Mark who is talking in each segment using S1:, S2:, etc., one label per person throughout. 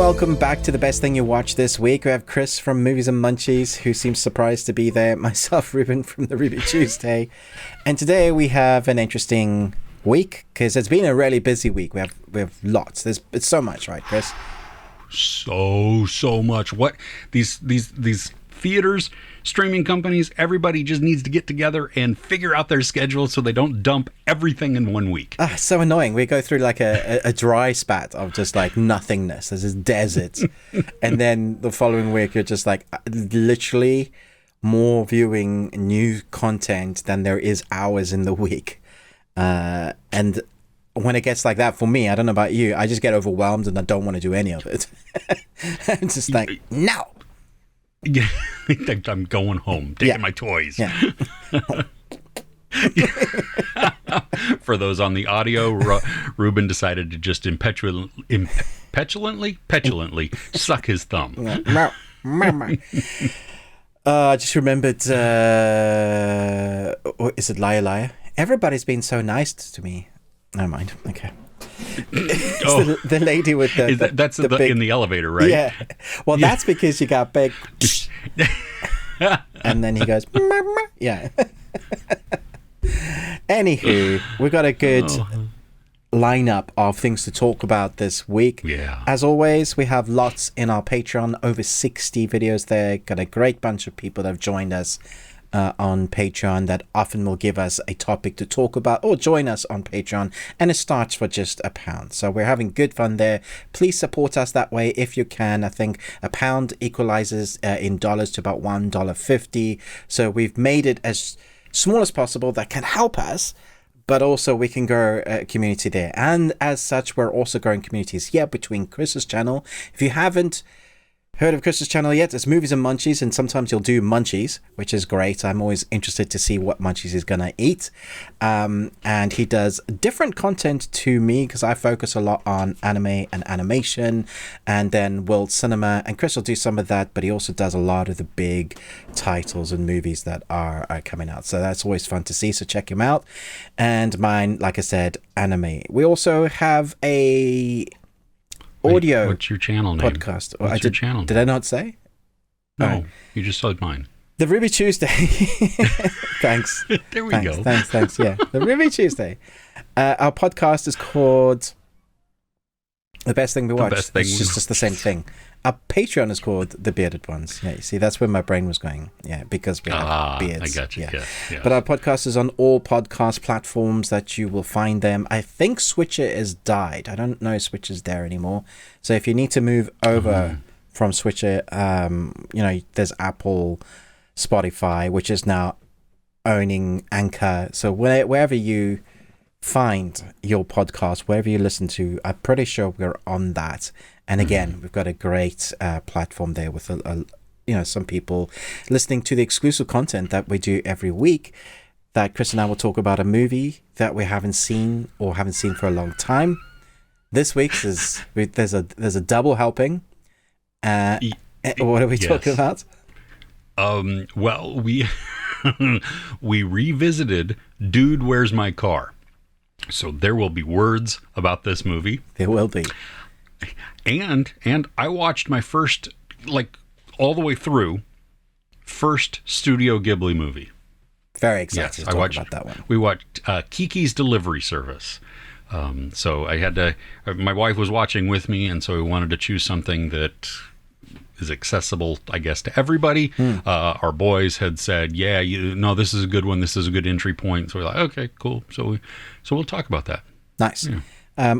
S1: welcome back to the best thing you watched this week. We have Chris from Movies and Munchies, who seems surprised to be there. Myself, Ruben from the Ruby Tuesday. And today we have an interesting week, because it's been a really busy week. We have lots. It's so much, right, Chris?
S2: So much. What these theaters, streaming companies, everybody just needs to get together and figure out their schedule so they don't dump everything in 1 week.
S1: So annoying. We go through like a dry spat of just like nothingness. There's this desert. And then the following week, you're just like literally more viewing new content than there is hours in the week. And when it gets like that, for me, I don't know about you, I just get overwhelmed and I don't want to do any of it. I'm just like, no.
S2: Yeah, I'm going home, taking my toys. Yeah. For those on the audio, Ruben decided to just petulantly suck his thumb.
S1: I just remembered, is it Liar? Everybody's been so nice to me. Never mind. Okay. The lady with
S2: that's the big, in the elevator, right?
S1: Yeah. Well, that's because you got big. And then he goes, yeah. Anywho, we got a good lineup of things to talk about this week.
S2: Yeah.
S1: As always, we have lots in our Patreon, over 60 videos there. Got a great bunch of people that have joined us on Patreon that often will give us a topic to talk about or join us on Patreon, and it starts for just £1. So we're having good fun there. Please support us that way if you can. I think £1 equalizes in dollars to about $1.50. So we've made it as small as possible that can help us, but also we can grow a community there. And as such, we're also growing communities here between Chris's channel. If you haven't heard of Chris's channel yet, it's Movies and Munchies, and sometimes you'll do Munchies, which is great. I'm always interested to see what Munchies is gonna eat. And he does different content to me because I focus a lot on anime and animation, and then world cinema, and Chris will do some of that, but he also does a lot of the big titles and movies that are coming out. So that's always fun to see, so check him out. And mine, like I said, anime. We also have a audio.
S2: What's your channel name?
S1: Podcast.
S2: What's your channel name?
S1: Did I not say?
S2: No, you just said mine.
S1: The Ruby Tuesday. Thanks.
S2: There we go.
S1: Thanks. Yeah, the Ruby Tuesday. Our podcast is called The Best Thing We Watched. It's just the same thing. Our Patreon is called The Bearded Ones. Yeah, you see, that's where my brain was going. Yeah, because we have beards.
S2: I got you. Yeah.
S1: But our podcast is on all podcast platforms that you will find them. I think Switcher has died. I don't know if Switcher's there anymore. So if you need to move over from Switcher, there's Apple, Spotify, which is now owning Anchor. So wherever you find your podcast, wherever you listen to, I'm pretty sure we're on that. And again, we've got a great platform there with some people listening to the exclusive content that we do every week. That Chris and I will talk about a movie that we haven't seen for a long time. This week's there's a double helping. What are we talking about?
S2: Well, we we revisited Dude, Where's My Car? So there will be words about this movie.
S1: There will be.
S2: And I watched my first, all the way through, first Studio Ghibli movie.
S1: Very excited to talk about that one.
S2: We watched Kiki's Delivery Service. So I had to, my wife was watching with me, and so we wanted to choose something that is accessible, I guess, to everybody. Our boys had said, this is a good one. This is a good entry point. So we're like, okay, cool. So we'll talk about that.
S1: Nice. Yeah.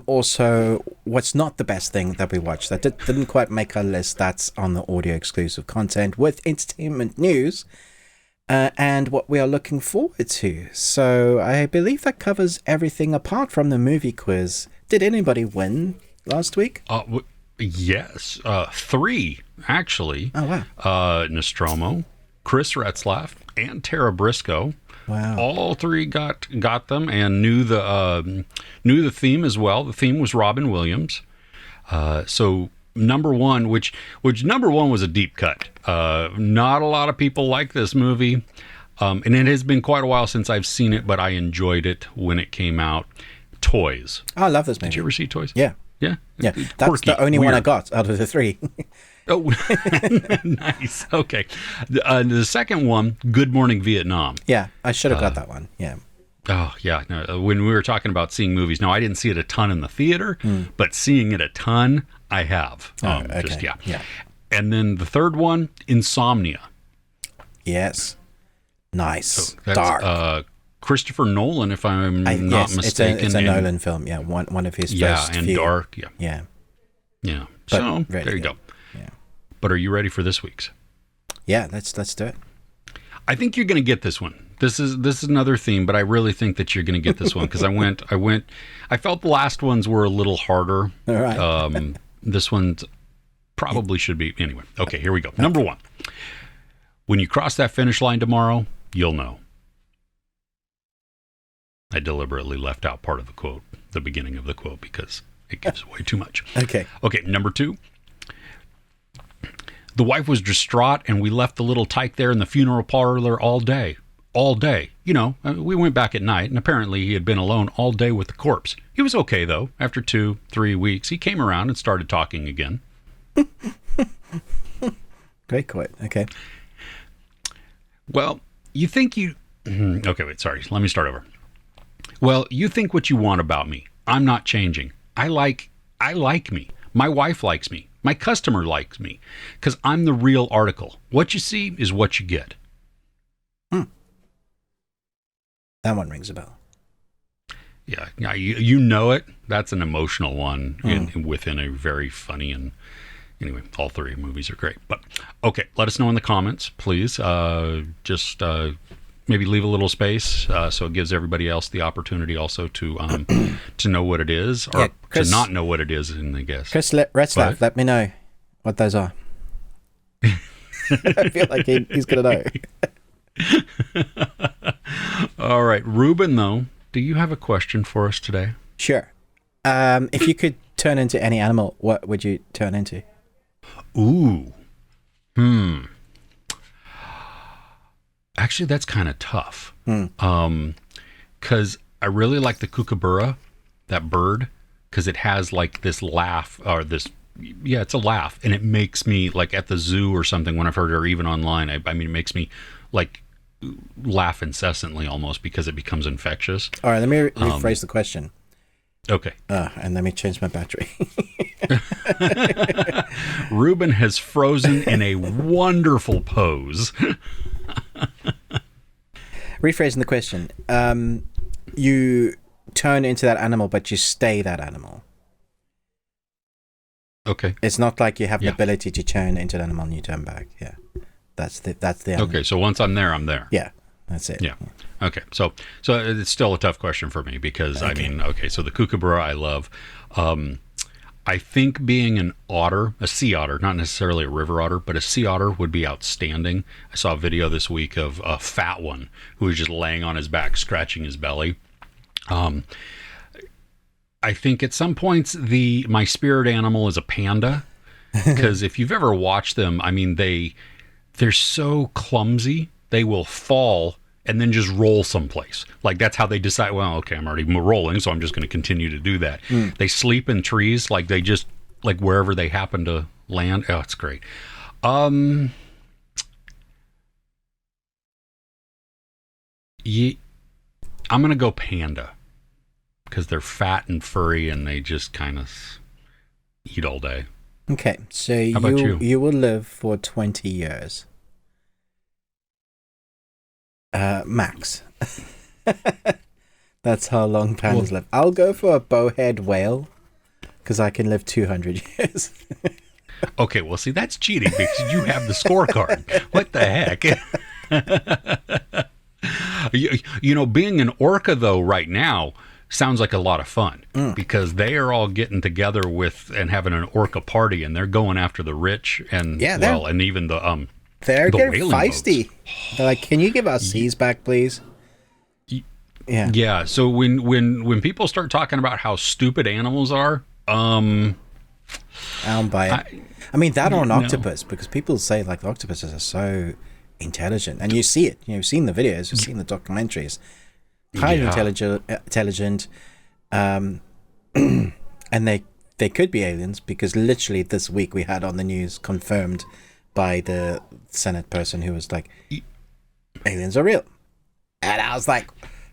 S1: Also, what's not the best thing that we watched that didn't quite make our list, that's on the audio exclusive content with entertainment news and what we are looking forward to. So I believe that covers everything apart from the movie quiz. Did anybody win last week?
S2: Yes, 3 actually.
S1: Oh wow!
S2: Nostromo, Chris Retzlaff, and Tara Briscoe.
S1: Wow!
S2: All 3 got them and knew the theme as well. The theme was Robin Williams. So number 1, which number 1 was a deep cut. Not a lot of people like this movie, and it has been quite a while since I've seen it, but I enjoyed it when it came out. Toys.
S1: Oh, I love this movie.
S2: Did you ever see Toys?
S1: Yeah.
S2: Yeah.
S1: Yeah, that's
S2: Quirky,
S1: the only one I
S2: weird.
S1: got out of the three.
S2: Oh, nice. Okay. The second one, Good Morning Vietnam.
S1: Yeah, I should have got that one. Yeah.
S2: Oh, yeah. No, when we were talking about seeing movies, no, I didn't see it a ton in the theater, but seeing it a ton, I have.
S1: Okay.
S2: Just, yeah.
S1: Yeah.
S2: And then the third one, Insomnia.
S1: Yes. Nice.
S2: So that's,
S1: Dark.
S2: Christopher Nolan, if I'm not
S1: Yes,
S2: mistaken.
S1: it's a
S2: and,
S1: Nolan film. Yeah, one of his
S2: Yeah,
S1: first
S2: and
S1: few.
S2: dark. Yeah.
S1: Yeah.
S2: Yeah.
S1: But
S2: So
S1: really
S2: there you
S1: good.
S2: go.
S1: Yeah.
S2: But are you ready for this week's?
S1: Yeah, let's do it.
S2: I think you're going to get this one. This is another theme, but I really think that you're going to get this one because I felt the last ones were a little harder.
S1: All right.
S2: This one probably should be anyway. Okay, here we go. Number one. When you cross that finish line tomorrow, you'll know. I deliberately left out part of the quote, the beginning of the quote, because it gives away too much.
S1: Okay.
S2: Okay, number two. The wife was distraught, and we left the little tyke there in the funeral parlor all day. All day. You know, we went back at night, and apparently he had been alone all day with the corpse. He was okay, though. After 2-3 weeks, he came around and started talking again.
S1: Great quote. Okay.
S2: Well, you think you... Okay, wait, sorry. Let me start over. Well, you think what you want about me. I'm not changing. I like me. My wife likes me. My customer likes me. Because I'm the real article. What you see is what you get.
S1: That one rings a bell.
S2: Yeah, you know it. That's an emotional one within a very funny and... Anyway, all three movies are great. But, okay, let us know in the comments, please. Just maybe leave a little space so it gives everybody else the opportunity also to know what it is, or Chris, to not know what it is, and I guess.
S1: Chris Retzlaff, let me know what those are. I feel like he's going to know.
S2: All right. Ruben, though, do you have a question for us today?
S1: Sure. If you could turn into any animal, what would you turn into?
S2: Ooh. Actually, that's kind of tough. Because I really like the kookaburra, that bird, because it has like this laugh, or this, yeah, it's a laugh. And it makes me, like at the zoo or something, when I've heard it, or even online, I mean, it makes me like laugh incessantly almost because it becomes infectious.
S1: All right, let me rephrase the question.
S2: Okay.
S1: And let me change my battery.
S2: Ruben has frozen in a wonderful pose.
S1: Rephrasing the question. You turn into that animal, but you stay that animal.
S2: Okay.
S1: It's not like you have the ability to turn into an animal and you turn back. Yeah. That's the animal.
S2: Okay, so once I'm there, I'm there.
S1: Yeah. That's it.
S2: Yeah. Okay. So it's still a tough question for me because I mean, okay, so the kookaburra I love. I think being an otter, a sea otter, not necessarily a river otter, but a sea otter would be outstanding. I saw a video this week of a fat one who was just laying on his back, scratching his belly. I think at some points my spirit animal is a panda, because if you've ever watched them, I mean, they're so clumsy. They will fall and then just roll someplace. Like that's how they decide, well, okay, I'm already rolling, so I'm just going to continue to do that. They sleep in trees, like they just, like wherever they happen to land. Oh, it's great. I'm going to go panda because they're fat and furry and they just kind of eat all day.
S1: Okay, so
S2: How about you?
S1: You will live for 20 years. Max. That's how long pandas live. I'll go for a bowhead whale because I can live 200 years.
S2: Okay, well, see, that's cheating because you have the scorecard. What the heck? You know, being an orca, though, right now sounds like a lot of fun because they are all getting together and having an orca party, and they're going after the rich and and even the
S1: they're getting
S2: feisty.
S1: They're like, can you give our seas back, please?
S2: Yeah. So when people start talking about how stupid animals are,
S1: I don't buy it. I mean, that or an octopus, because people say like the octopuses are so intelligent, and you see it. You've seen the videos, you've seen the documentaries. Highly intelligent, and they they could be aliens, because literally this week we had on the news confirmed by the Senate person who was like, aliens are real. And I was like,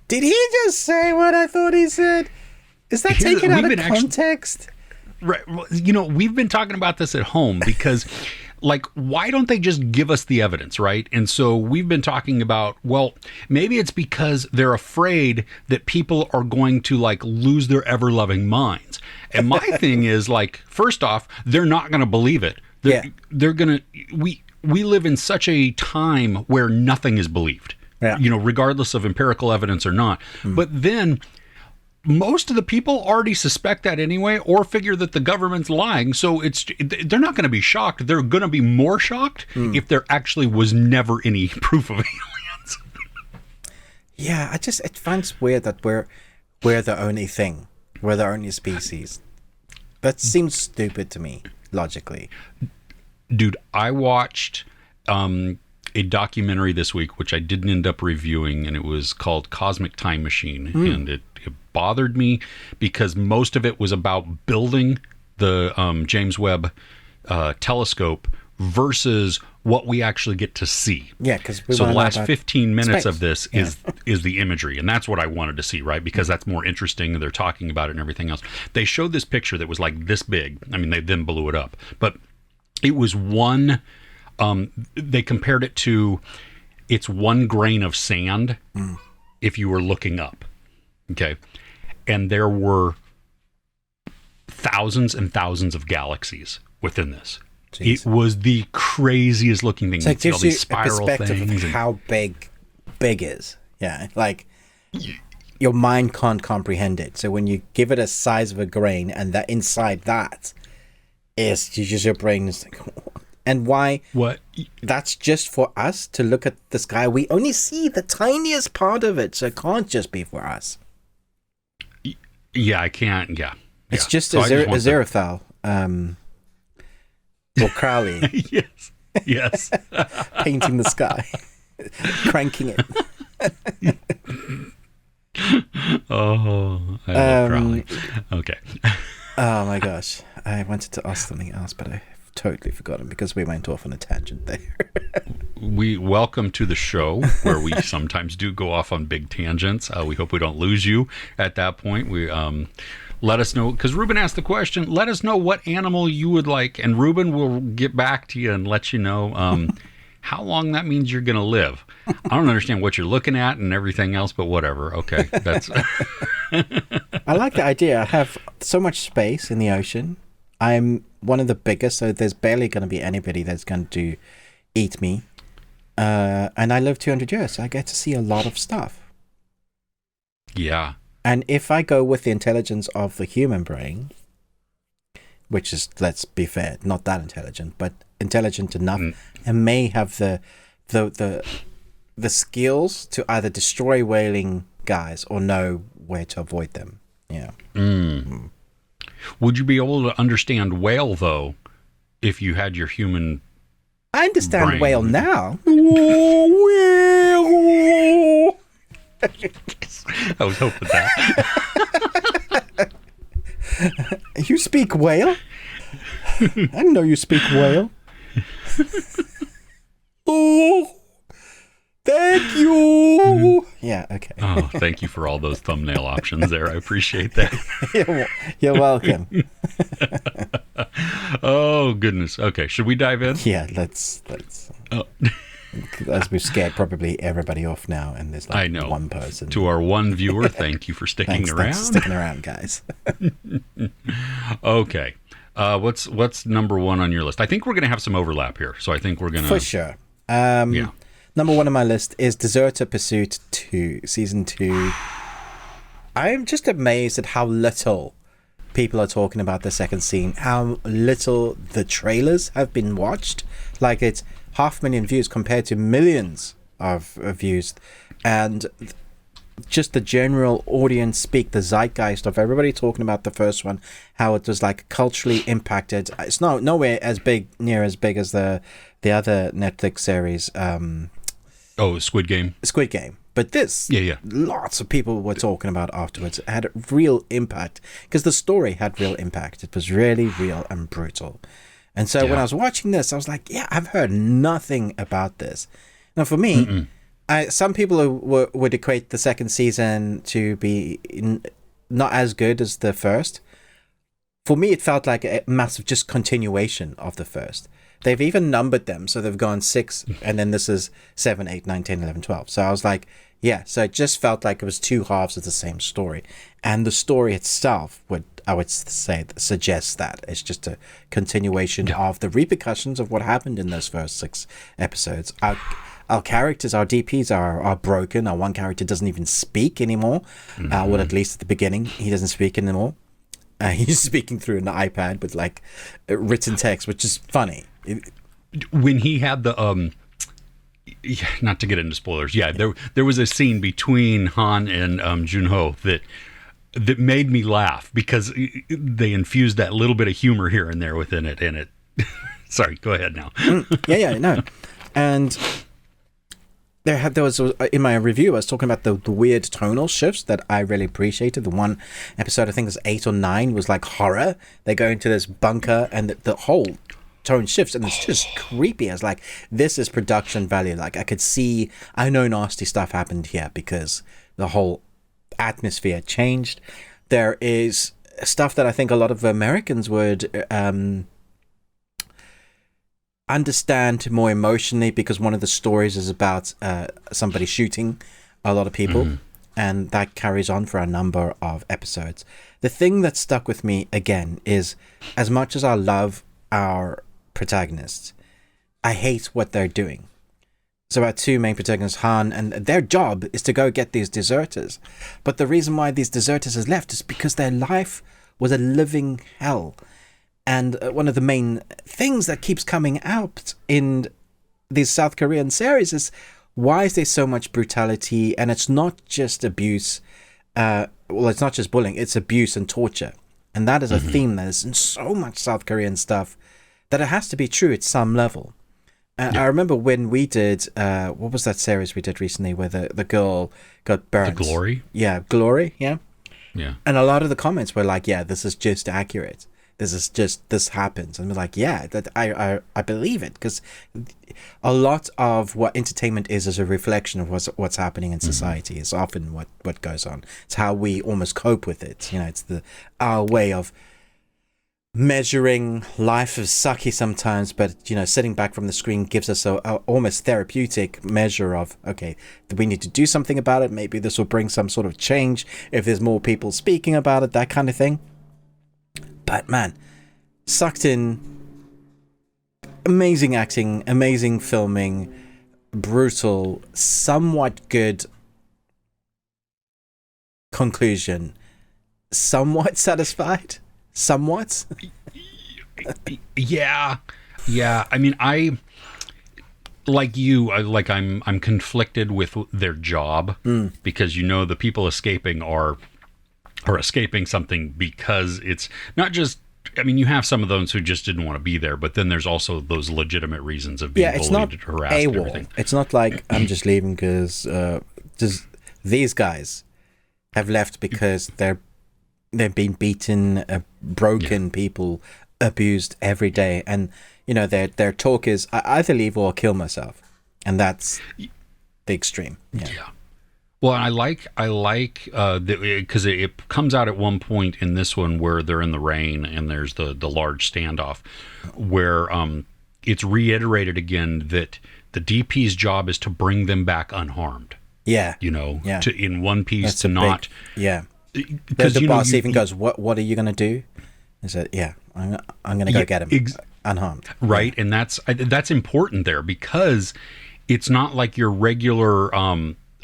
S1: did he just say what I thought he said? Is that taken out of context?
S2: Right. Well, you know, we've been talking about this at home because, like, why don't they just give us the evidence, right? And so we've been talking about, well, maybe it's because they're afraid that people are going to, like, lose their ever-loving minds. And my thing is, like, first off, they're not going to believe it. They're going to... We live in such a time where nothing is believed, you know, regardless of empirical evidence or not. But then most of the people already suspect that anyway, or figure that the government's lying. So they're not going to be shocked. They're going to be more shocked if there actually was never any proof of aliens.
S1: Yeah, it finds weird that we're the only thing. We're the only species. That seems stupid to me, logically.
S2: Dude, I watched a documentary this week, which I didn't end up reviewing, and it was called Cosmic Time Machine. And it bothered me because most of it was about building the James Webb telescope versus what we actually get to see.
S1: Yeah, because
S2: so the last 15 minutes of this is the imagery, and that's what I wanted to see, right? Because that's more interesting, and they're talking about it and everything else. They showed this picture that was like this big. I mean, they then blew it up, but it was one. They compared it to it's 1 grain of sand if you were looking up. Okay, and there were thousands and thousands of galaxies within this. Jeez. It was the craziest looking thing.
S1: So it gives
S2: you
S1: a perspective of how big is. Yeah, like your mind can't comprehend it. So when you give it a size of a grain, and that inside that is just your brain is like, and why?
S2: What?
S1: That's just for us to look at the sky. We only see the tiniest part of it, so it can't just be for us.
S2: Yeah, I can't. Yeah,
S1: it's just so Aziraphale. Or Crowley.
S2: Yes.
S1: Painting the sky. Cranking it.
S2: I love Crowley. Okay.
S1: Oh my gosh. I wanted to ask something else, but I've totally forgotten because we went off on a tangent there.
S2: We welcome to the show where we sometimes do go off on big tangents. We hope we don't lose you at that point. We let us know, because Ruben asked the question, let us know what animal you would like, and Ruben will get back to you and let you know how long that means you're going to live. I don't understand what you're looking at and everything else, but whatever. Okay, that's...
S1: I like the idea. I have so much space in the ocean. I'm one of the biggest, so there's barely going to be anybody that's going to eat me. And I live 200 years, so I get to see a lot of stuff.
S2: Yeah.
S1: And if I go with the intelligence of the human brain, which is, let's be fair, not that intelligent, but intelligent enough, and may have the skills to either destroy whaling guys or know where to avoid them. Yeah.
S2: Would you be able to understand whale, though, if you had your human
S1: I understand
S2: brain?
S1: Whale now.
S2: I was hoping that.
S1: You speak whale? I didn't know you speak whale. Oh, thank you. Yeah, okay.
S2: Oh, thank you for all those thumbnail options there. I appreciate that.
S1: You're welcome.
S2: Oh, goodness. Okay, should we dive in?
S1: Yeah, let's. Oh. As we've scared probably everybody off now, and there's like one person.
S2: To our one viewer, thank you for sticking around.
S1: Thanks for sticking around, guys.
S2: Okay. What's number one on your list? I think we're going to have some overlap here, so I think we're going to...
S1: For sure. Yeah. Number one on my list is Deserter Pursuit 2, Season 2. I am just amazed at how little people are talking about the second scene, how little the trailers have been watched. Like, it's 500,000 views compared to millions of views, and just the general audience speak, the zeitgeist of everybody talking about the first one, how it was like culturally impacted. It's nowhere near as big as the other Netflix series.
S2: Squid Game.
S1: But this, lots of people were talking about afterwards. It had a real impact because the story had real impact. It was really real and brutal. And so when I was watching this, I was like, yeah, I've heard nothing about this. Now, for me, some people would equate the second season to be not as good as the first. For me, it felt like a massive just continuation of the first. They've even numbered them. So they've gone 6, and then this is 7, 8, 9, 10, 11, 12. So I was like, yeah, so it just felt like it was two halves of the same story. And the story itself I would say, suggests that it's just a continuation of the repercussions of what happened in those first 6 episodes. Our characters, our DPs are broken. Our one character doesn't even speak anymore. Well, at least at the beginning, he doesn't speak anymore. He's speaking through an iPad with like written text, which is funny.
S2: When he had the not to get into spoilers, there was a scene between Han and Junho that made me laugh because they infused that little bit of humor here and there within it, and it. Sorry, go ahead now.
S1: No, and there was in my review I was talking about the weird tonal shifts that I really appreciated. The one episode, I think it was 8 or 9, was like horror. They go into this bunker and the whole tone shifts and it's just creepy. I was like, this is production value. Like I know nasty stuff happened here because the whole atmosphere changed. There is stuff that I think a lot of Americans would understand more emotionally because one of the stories is about somebody shooting a lot of people, and that carries on for a number of episodes. The thing that stuck with me again is, as much as I love our protagonists, I hate what they're doing. So our two main protagonists, Han, and their job is to go get these deserters. But the reason why these deserters has left is because their life was a living hell. And one of the main things that keeps coming out in these South Korean series is, why is there so much brutality? And it's not just abuse. It's not just bullying. It's abuse and torture. And that is a theme that is in so much South Korean stuff that it has to be true at some level. I remember when we did, what was that series we did recently where the girl got burnt?
S2: The Glory?
S1: Yeah, Glory, yeah.
S2: Yeah.
S1: And a lot of the comments were like, yeah, this is just accurate. This happens. And we're like, yeah, that I believe it, because a lot of what entertainment is a reflection of what's happening in society. It's often what goes on. It's how we almost cope with it. It's our way of measuring life is sucky sometimes, but sitting back from the screen gives us a almost therapeutic measure of, okay, we need to do something about it. Maybe this will bring some sort of change if there's more people speaking about it, that kind of thing. But man, sucked in, amazing acting, amazing filming, brutal, somewhat good conclusion, somewhat satisfied. Somewhat. Yeah. I mean, I'm conflicted with their job because the people escaping are escaping something because it's not just. I mean, you have some of those who just didn't want to be there, but then there's also those legitimate reasons of being bullied, harassed, and everything. It's not like I'm just leaving because these guys have left because they've been beaten, broken, people abused every day, and their talk is, I either leave or kill myself, and that's the extreme. Yeah.
S2: Well, I like because it comes out at one point in this one where they're in the rain and there's the large standoff where it's reiterated again that the DP's job is to bring them back unharmed.
S1: Yeah.
S2: To in one piece that's to not.
S1: Because the boss even goes, "What are you going to do?" He said, "Yeah, I'm going to go get him unharmed."
S2: Right, and that's important there because it's not like your regular.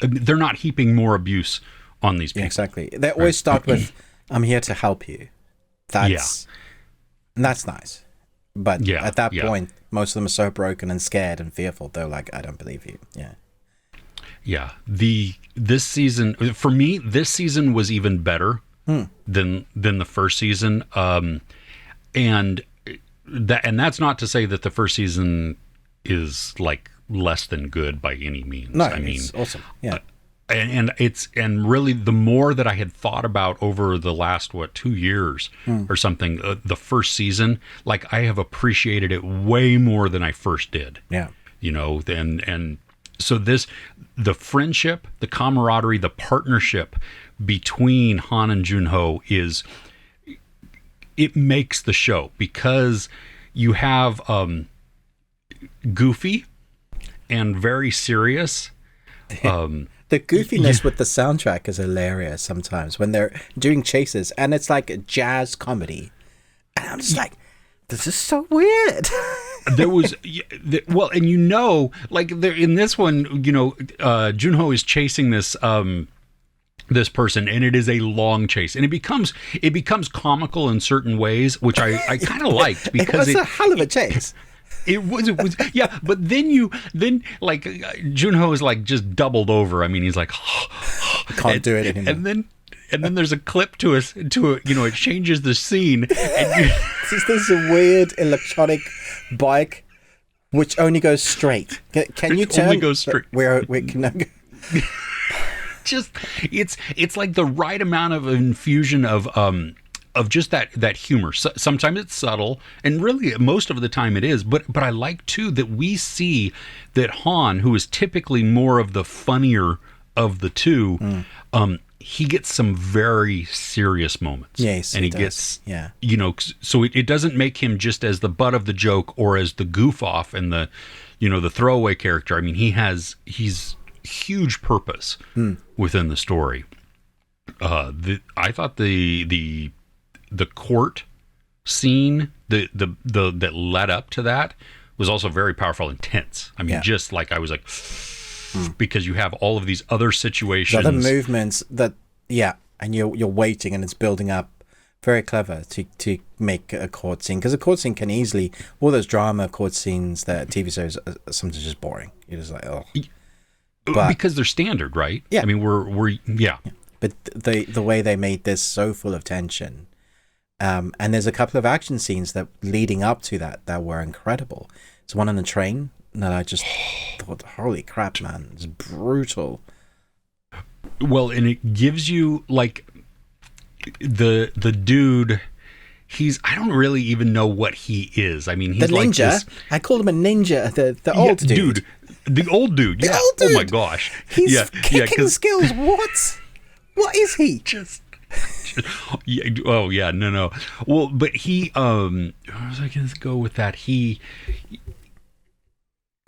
S2: They're not heaping more abuse on these people.
S1: Yeah, exactly. They always start with, "I'm here to help you." That's nice, but at that point, most of them are so broken and scared and fearful. They're like, "I don't believe you."
S2: Yeah. This season for me, this season was even better than the first season. And that's not to say that the first season is like less than good by any means.
S1: No, I mean, it's awesome. Yeah.
S2: and really the more that I had thought about over the last 2 years or something, the first season, like I have appreciated it way more than I first did.
S1: Yeah.
S2: And so the friendship, the camaraderie, the partnership between Han and Junho it makes the show, because you have goofy and very serious.
S1: The goofiness with the soundtrack is hilarious sometimes when they're doing chases, and it's like a jazz comedy. And I'm just like, this is so weird.
S2: There was, well, and like there in this one, Junho is chasing this person, and it is a long chase, and it becomes comical in certain ways, which I kind of liked, because
S1: it was a hell of a chase.
S2: It was, yeah. But then like Junho is like just doubled over. I mean, he's like,
S1: can't do it anymore.
S2: And then there's a clip to it, it changes the scene. And
S1: this is a weird electronic bike which only goes straight. Can you turn?
S2: Only goes straight.
S1: Where can I go?
S2: Just it's like the right amount of infusion of just that humor. Sometimes it's subtle, and really most of the time it is. But I like too that we see that Han, who is typically more of the funnier of the two, he gets some very serious moments.
S1: Yes,
S2: and he
S1: does.
S2: gets,
S1: yeah.
S2: So it doesn't make him just as the butt of the joke or as the goof off and the throwaway character. I mean, he's huge purpose within the story. I thought the court scene that led up to that was also very powerful, intense. I mean, just like I was like, because you have all of these other situations,
S1: the other movements and you're waiting, and it's building up. Very clever to make a court scene, because a court scene can easily, all those drama court scenes that TV shows are sometimes just boring. You're just like, oh.
S2: But, because they're standard, right?
S1: Yeah.
S2: I mean, we're.
S1: But the way they made this so full of tension, and there's a couple of action scenes that leading up to that were incredible. There's one on the train that I just thought, holy crap, man, it's brutal.
S2: Well, and it gives you like the dude. I don't really even know what he is. I mean, he's
S1: the ninja.
S2: Like this,
S1: I called him a ninja. The old dude.
S2: The old dude.
S1: The
S2: yeah.
S1: old dude.
S2: Oh my gosh.
S1: He's kicking skills. What is he?
S2: Yeah. Oh yeah. No. Well, but he. How was I going to go with that?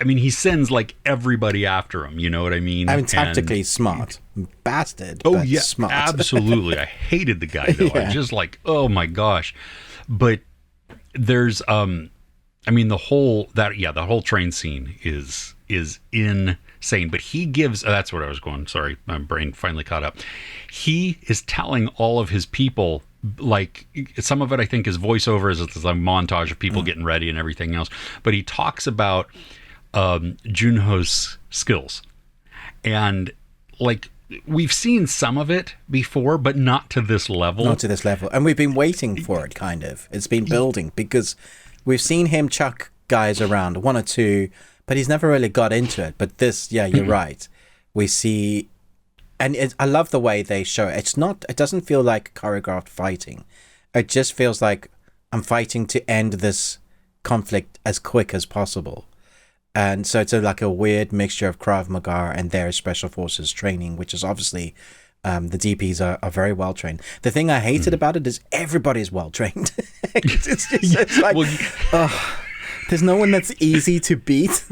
S2: I mean, he sends like everybody after him. You know what I mean?
S1: I mean, tactically smart, bastard.
S2: Oh
S1: but
S2: yeah,
S1: smart.
S2: Absolutely. I hated the guy though.
S1: Yeah.
S2: I just like, oh my gosh. But there's, I mean, the whole train scene is insane. But he gives. That's what I was going. Sorry, my brain finally caught up. He is telling all of his people. Like some of it, I think, is voiceover, as it's a montage of people getting ready and everything else. But he talks about Junho's skills, and like we've seen some of it before, but not to this level.
S1: And we've been waiting for it. Kind of, it's been building, because we've seen him chuck guys around, one or two, but he's never really got into it. But this, yeah, you're right. We see, and I love the way they show it. It doesn't feel like choreographed fighting. It just feels like I'm fighting to end this conflict as quick as possible. And so it's like a weird mixture of Krav Maga and their special forces training, which is obviously the DPs are very well trained. The thing I hated about it is everybody's well trained. it's like, there's no one that's easy to beat.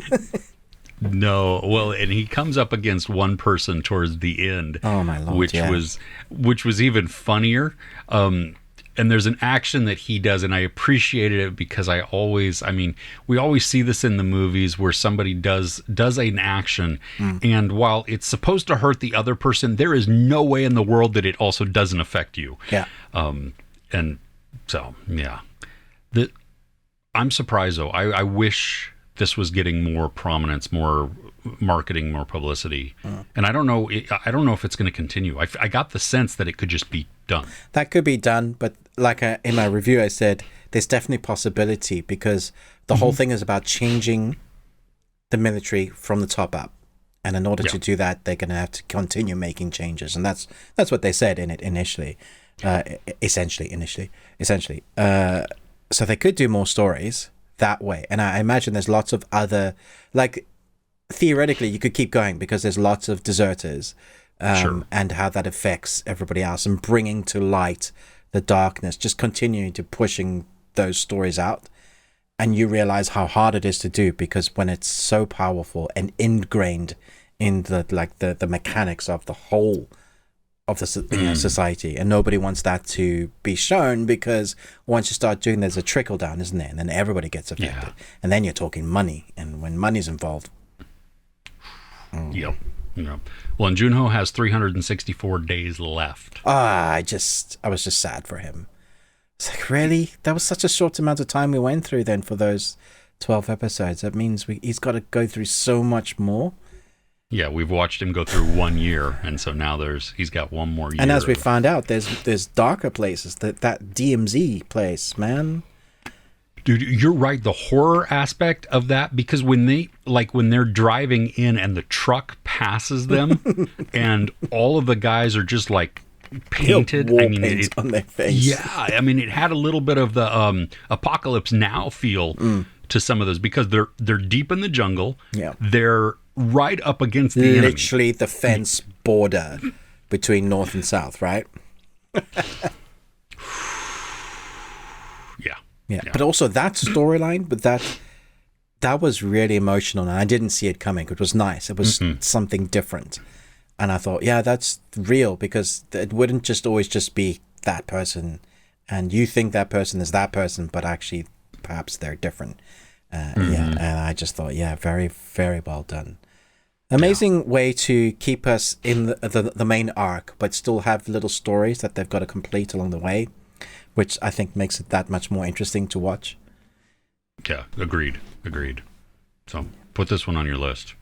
S2: No, well, and he comes up against one person towards the end.
S1: Oh my Lord,
S2: which was even funnier. And there's an action that he does, and I appreciated it because we always see this in the movies where somebody does an action, and while it's supposed to hurt the other person, there is no way in the world that it also doesn't affect you.
S1: Yeah.
S2: And so, yeah. I'm surprised, though. I wish this was getting more prominence, more marketing, more publicity. And I don't know if it's going to continue. I got the sense that it could just be done. That
S1: could be done, but like in my review I said, there's definitely possibility, because the whole thing is about changing the military from the top up. And in order to do that, they're going to have to continue making changes. And that's what they said in it initially. Essentially. So they could do more stories that way. And I imagine there's lots of other, like, theoretically, you could keep going because there's lots of deserters and how that affects everybody else and bringing to light the darkness, just continuing to pushing those stories out. And you realize how hard it is to do, because when it's so powerful and ingrained in the mechanics of the whole of the society, and nobody wants that to be shown, because once you start doing, there's a trickle down, isn't there? And then everybody gets affected, and then you're talking money, and when money's involved.
S2: Yep. Well, and Junho has 364 days left.
S1: I was just sad for him. It's like, really? That was such a short amount of time we went through then for those 12 episodes. That means he's got to go through so much more.
S2: Yeah, we've watched him go through 1 year, and so now he's got one more year.
S1: And as we found out, there's darker places. That DMZ place, man.
S2: Dude, you're right. The horror aspect of that, because when they're driving in and the truck passes them, and all of the guys are just like painted.
S1: War paint on their face.
S2: Yeah, I mean, it had a little bit of the Apocalypse Now feel to some of those, because they're deep in the jungle.
S1: Yeah, they're
S2: right up against the
S1: literally
S2: enemy.
S1: The fence border between north and south, right? Yeah. But also that storyline, but that was really emotional, and I didn't see it coming. It was nice. It was something different. And I thought, yeah, that's real, because it wouldn't just always just be that person, and you think that person is that person, but actually perhaps they're different. And I just thought, yeah, very, very well done. Amazing way to keep us in the main arc, but still have little stories that they've got to complete along the way, which I think makes it that much more interesting to watch.
S2: Yeah, agreed. So put this one on your list.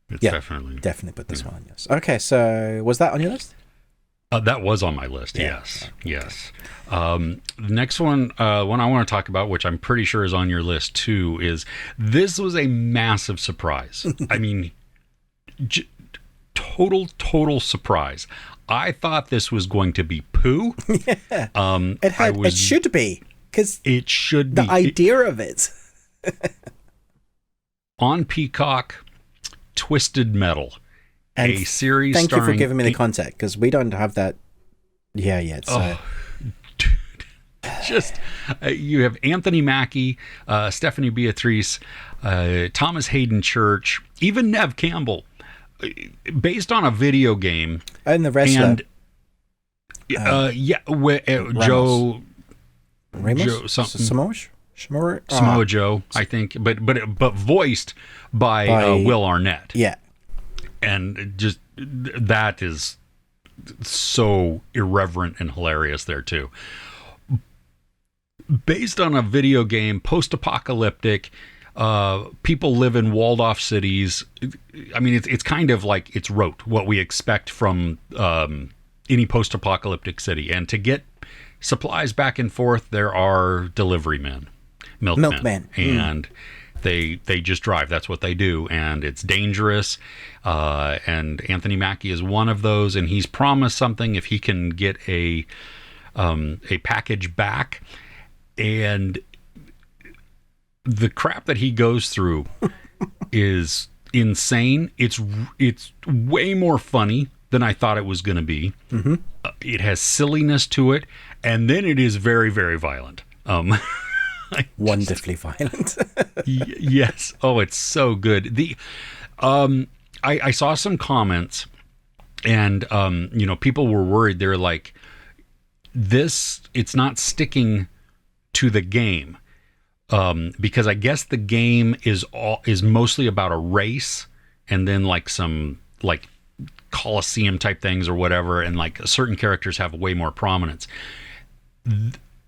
S2: It's definitely
S1: put this one on yours. Okay, so was that on your list?
S2: That was on my list. Yes. The next one I want to talk about, which I'm pretty sure is on your list too, is this was a massive surprise. I mean, total surprise. I thought this was going to be poo.
S1: Yeah. It should be, because
S2: it should be
S1: the idea of it.
S2: On Peacock, Twisted Metal,
S1: and
S2: a series.
S1: Thank you for giving me the context, because we don't have that yet. So.
S2: Just you have Anthony Mackie, Stephanie Beatrice, Thomas Hayden Church, even Nev Campbell, based on a video game.
S1: And the wrestler.
S2: And Joe
S1: Ramos?
S2: Samoa Joe, I think, but voiced by Will Arnett.
S1: Yeah.
S2: And just that is so irreverent and hilarious there too. Based on a video game, post-apocalyptic, people live in walled-off cities. I mean, it's kind of like it's rote, what we expect from any post-apocalyptic city. And to get supplies back and forth, there are delivery men, milkmen. And they just drive. That's what they do. And it's dangerous. And Anthony Mackie is one of those. And he's promised something if he can get a package back. And the crap that he goes through is insane. It's way more funny than I thought it was going to be. Mm-hmm. It has silliness to it, and then it is very, very violent.
S1: Wonderfully violent.
S2: Yes. Oh, it's so good. I saw some comments, and people were worried. They're like, it's not sticking to the game, because I guess the game is mostly about a race, and then like some like Colosseum type things or whatever, and like certain characters have way more prominence.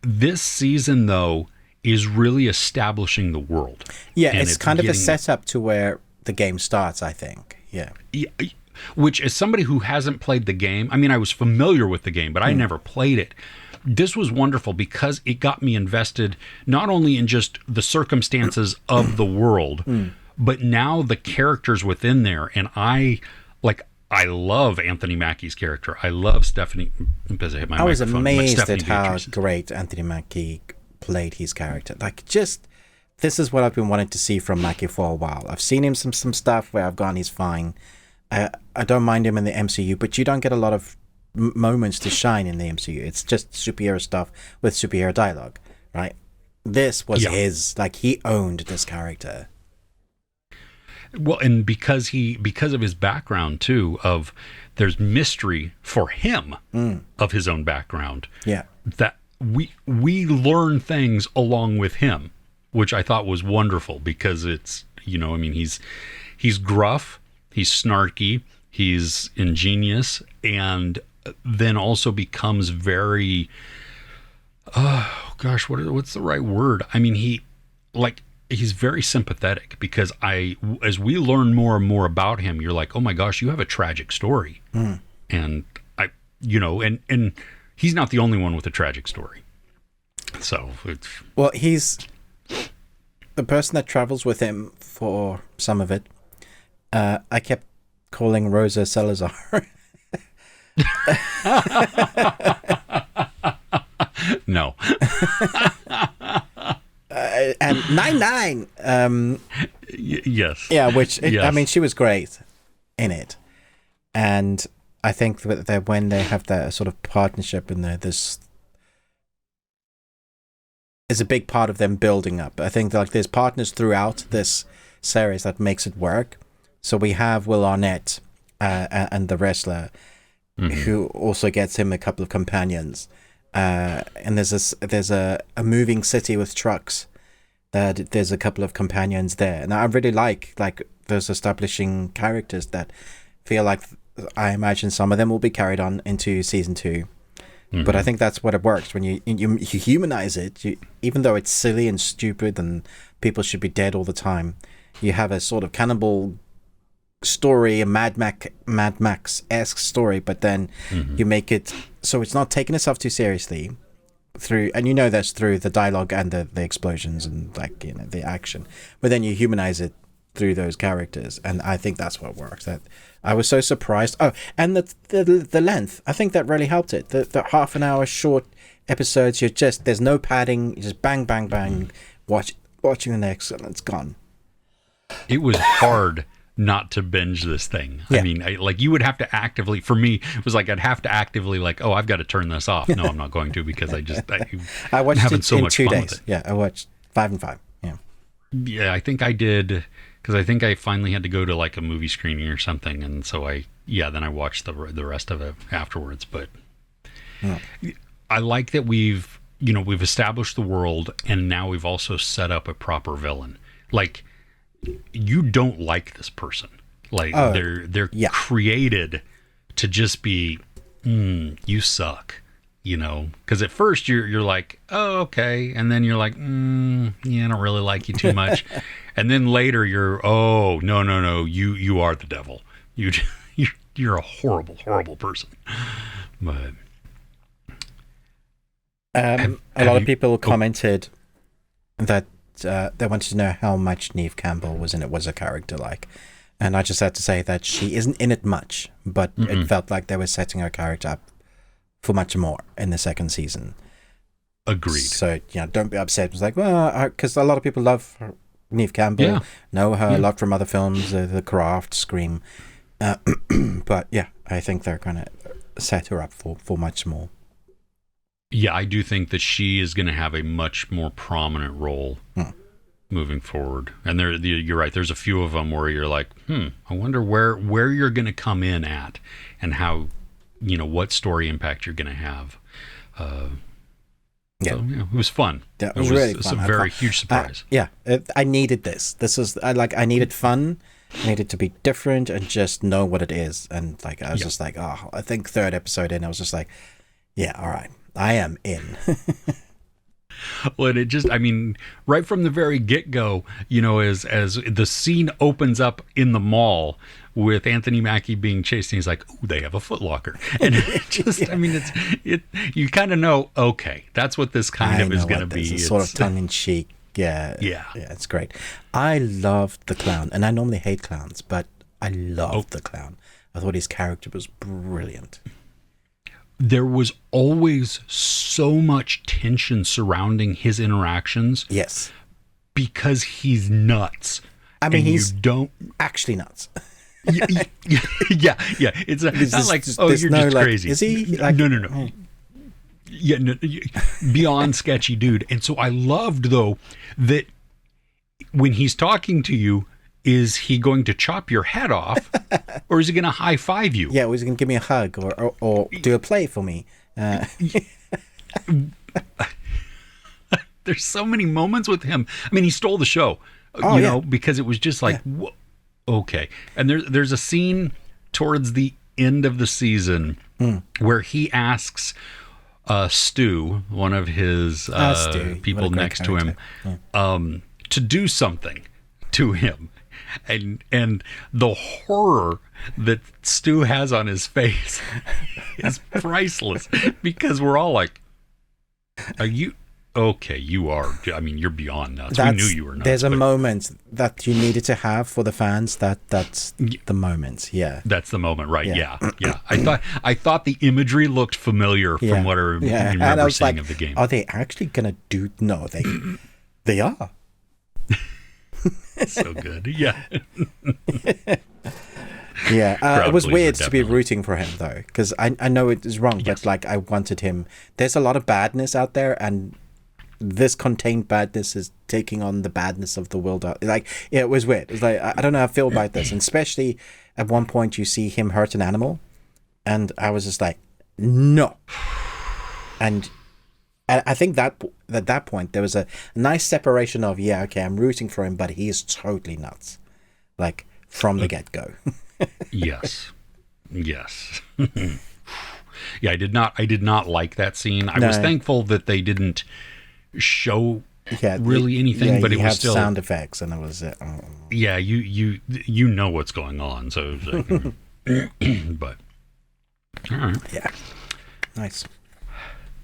S2: This season though is really establishing the world.
S1: Yeah, and it's kind of a setup to where the game starts, I think. Yeah.
S2: Which, as somebody who hasn't played the game, I mean, I was familiar with the game, but I never played it. This was wonderful because it got me invested not only in just the circumstances of the world, But now the characters within there, and I love Anthony Mackie's character. I love Stephanie.
S1: I was amazed at how great Anthony Mackie played his character. Like, just, this is what I've been wanting to see from Mackie for a while. I've seen him some stuff where I've gone, he's fine. I don't mind him in the MCU, but you don't get a lot of moments to shine in the MCU. It's just superhero stuff with superhero dialogue, right? This was his, like, he owned this character.
S2: Well, and because of his background too, of there's mystery for him of his own background.
S1: Yeah.
S2: That we learn things along with him, which I thought was wonderful, because it's, I mean, he's gruff, he's snarky, he's ingenious, and then also becomes very, oh gosh, what's the right word? I mean, he's very sympathetic, because as we learn more and more about him, you're like, oh my gosh, you have a tragic story. And and he's not the only one with a tragic story. So
S1: well, he's the person that travels with him for some of it. I kept calling Rosa Salazar.
S2: No.
S1: And 99.
S2: Yes.
S1: Yeah, I mean, she was great in it. And I think that when they have that sort of partnership in there, this is a big part of them building up. I think that, there's partners throughout this series that makes it work. So we have Will Arnett and the wrestler, who also gets him a couple of companions. And there's a moving city with trucks. There's a couple of companions there, and I really like those establishing characters that feel like, I imagine some of them will be carried on into season 2. But I think that's what it works when you humanize it. Even though it's silly and stupid and people should be dead all the time, you have a sort of cannibal story, a Mad Max-esque story, but then you make it so it's not taking itself too seriously that's through the dialogue and the explosions and the action, but then you humanize it through those characters, and I think that's what works. That I was so surprised. Oh, and the length, I think that really helped it. The half an hour short episodes, there's no padding, you just bang bang bang, watching the next, and it's gone.
S2: It was hard not to binge this thing. Yeah. I mean, you would have to actively, for me, it was like I'd have to actively I've got to turn this off. No, I'm not going to, because
S1: I watched
S2: having
S1: it
S2: so
S1: in
S2: much
S1: 2
S2: fun
S1: days.
S2: with it.
S1: Yeah, I watched 5 and 5. Yeah.
S2: Yeah, I think I did, because I think I finally had to go to a movie screening or something, and so then I watched the rest of it afterwards. But I like that we've established the world, and now we've also set up a proper villain. You don't like this person. They're created to just be, you suck, because at first you're like, oh, okay. And then you're like, I don't really like you too much. And then later you're, oh, no, you are the devil. You're a horrible, horrible person. But
S1: a lot of people commented that they wanted to know how much Neve Campbell was in it, was a character like. And I just had to say that she isn't in it much, but it felt like they were setting her character up for much more in the second season.
S2: Agreed.
S1: So, don't be upset. It was like, well, because a lot of people love Neve Campbell, know her a lot from other films, The Craft, Scream. But yeah, I think they're going to set her up for much more.
S2: Yeah, I do think that she is going to have a much more prominent role moving forward. And you're right. There's a few of them where you're like, I wonder where you're going to come in at, and how, what story impact you're going to have. So, it was fun.
S1: Yeah, it was really fun.
S2: It's a very huge surprise.
S1: I needed this. This is I needed fun. I needed to be different and just know what it is. And I was just like, I think 3rd episode in, I was just like, yeah, all right. I am in.
S2: Well, it just, right from the very get-go, as the scene opens up in the mall with Anthony Mackie being chased, and he's like, "Ooh, they have a Foot Locker," and it just, you kind of know, okay, that's what this kind of is going to be.
S1: It's sort of tongue in cheek Yeah.
S2: Yeah.
S1: Yeah, it's great. I loved the clown, and I normally hate clowns, but I loved the clown. I thought his character was brilliant.
S2: There was always so much tension surrounding his interactions.
S1: Yes.
S2: Because he's nuts.
S1: I mean, he's
S2: don't
S1: actually nuts.
S2: yeah. It's not like, you're
S1: no,
S2: just
S1: like,
S2: crazy.
S1: Is he? Like,
S2: No.
S1: Oh.
S2: Yeah, no, beyond sketchy dude. And so I loved, though, that when he's talking to you, is he going to chop your head off, or is he going to high five you?
S1: Yeah, or is he going to give me a hug, or do a play for me?
S2: There's so many moments with him. I mean, he stole the show, you know, because it was just like, okay. And there's a scene towards the end of the season where he asks Stu, one of his people next to him, to do something to him. And the horror that Stu has on his face is priceless, because we're all like, are you okay? You are. I mean, you're beyond nuts. We knew you were nuts.
S1: There's a moment that you needed to have for the fans. That's the moment. Yeah,
S2: that's the moment, right? Yeah. I thought the imagery looked familiar from what I remember seeing of the game.
S1: Are they actually gonna do? No, they are.
S2: So good. Yeah.
S1: It was weird to be rooting for him, though, because I know it is wrong, but like I wanted him. There's a lot of badness out there, and this contained badness is taking on the badness of the world. Like, yeah, it was weird. It's like, I don't know how I feel about this, and especially at one point you see him hurt an animal, and I was just like, no. And I think that at that point there was a nice separation of, I'm rooting for him, but he is totally nuts, like from the get-go.
S2: Yes. Yeah, I did not like that scene. I was thankful that they didn't show really anything, but it was still
S1: sound effects, and it was
S2: yeah, you know what's going on, so it was like, but all right.
S1: Yeah, nice.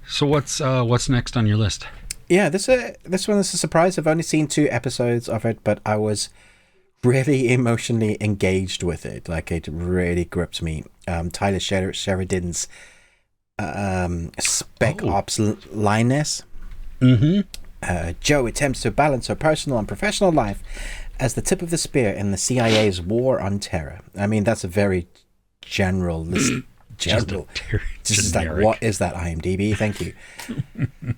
S2: So what's next on your list?
S1: Yeah, this one is a surprise. I've only seen 2 episodes of it, but I was really emotionally engaged with it. Like, it really gripped me. Tyler Sheridan's Spec Ops Lioness. Joe attempts to balance her personal and professional life as the tip of the spear in the CIA's war on terror. I mean, that's a very general list. Just like, what is that, IMDb? Thank you.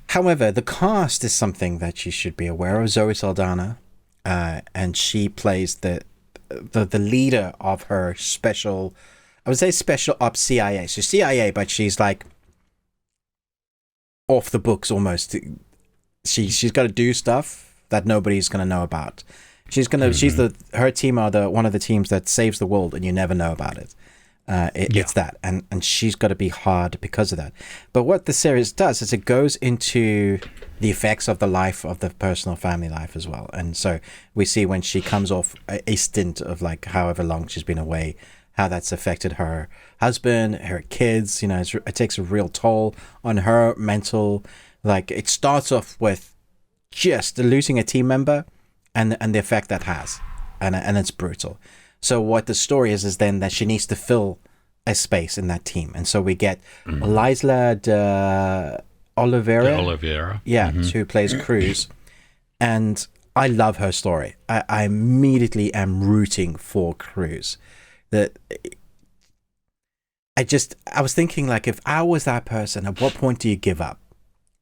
S1: However, the cast is something that you should be aware of. Zoe Saldana, and she plays the leader of her special ops CIA. She's CIA, but she's like off the books almost. She's got to do stuff that nobody's gonna know about. Her team are one of the teams that saves the world, and you never know about it. It's that, and she's got to be hard because of that. But what the series does is it goes into the effects of the life of the personal family life as well. And so we see when she comes off a stint of like however long she's been away, how that's affected her husband, her kids. You know, it takes a real toll on her mental. Like, it starts off with just losing a team member, and the effect that has, and it's brutal. So what the story is then that she needs to fill a space in that team. And so we get Lisla de Oliveira. Yeah, who plays Cruz. And I love her story. I immediately am rooting for Cruz. I was thinking, like, if I was that person, at what point do you give up?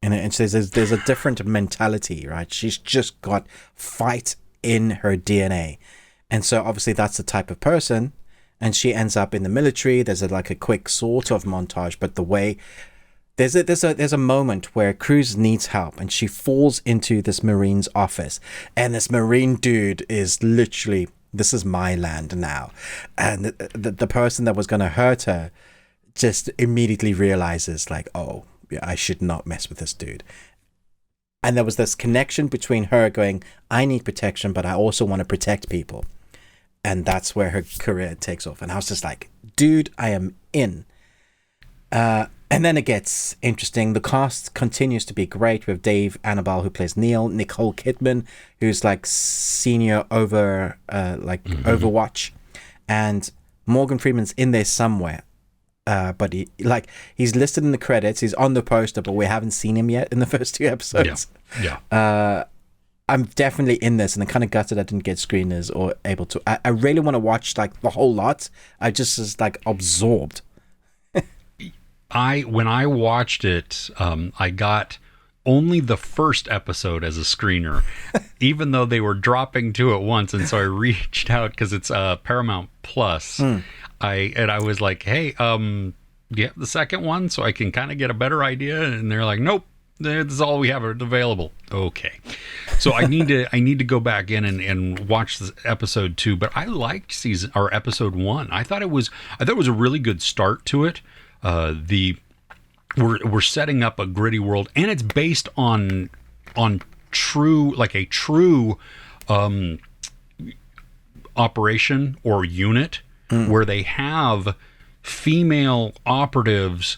S1: And there's a different mentality, right? She's just got fight in her DNA. And so obviously that's the type of person, and she ends up in the military. There's a quick sort of montage, but the way there's a moment where Cruz needs help, and she falls into this Marine's office, and this Marine dude is literally, this is my land now, and the person that was going to hurt her just immediately realizes, like, oh, I should not mess with this dude. And there was this connection between her going, I need protection, but I also want to protect people. And that's where her career takes off. And I was just like, dude, I am in. And then it gets interesting. The cast continues to be great with Dave Annabelle, who plays Neil, Nicole Kidman, who's like senior over Overwatch, and Morgan Freeman's in there somewhere. But he's listed in the credits. He's on the poster, but we haven't seen him yet in the first 2 episodes.
S2: Yeah.
S1: I'm definitely in this, and I'm kind of gutted I didn't get screeners or able to. I really want to watch like the whole lot. I just was like absorbed.
S2: When I watched it, I got only the first episode as a screener, even though they were dropping 2 at once. And so I reached out because it's Paramount Plus. I was like, hey, do you have the second one so I can kind of get a better idea? And they're like, nope, this is all we have available. Okay, so I need to go back in and watch this episode 2. But I liked episode 1. I thought it was a really good start to it. We're setting up a gritty world, and it's based on a true operation or unit where they have female operatives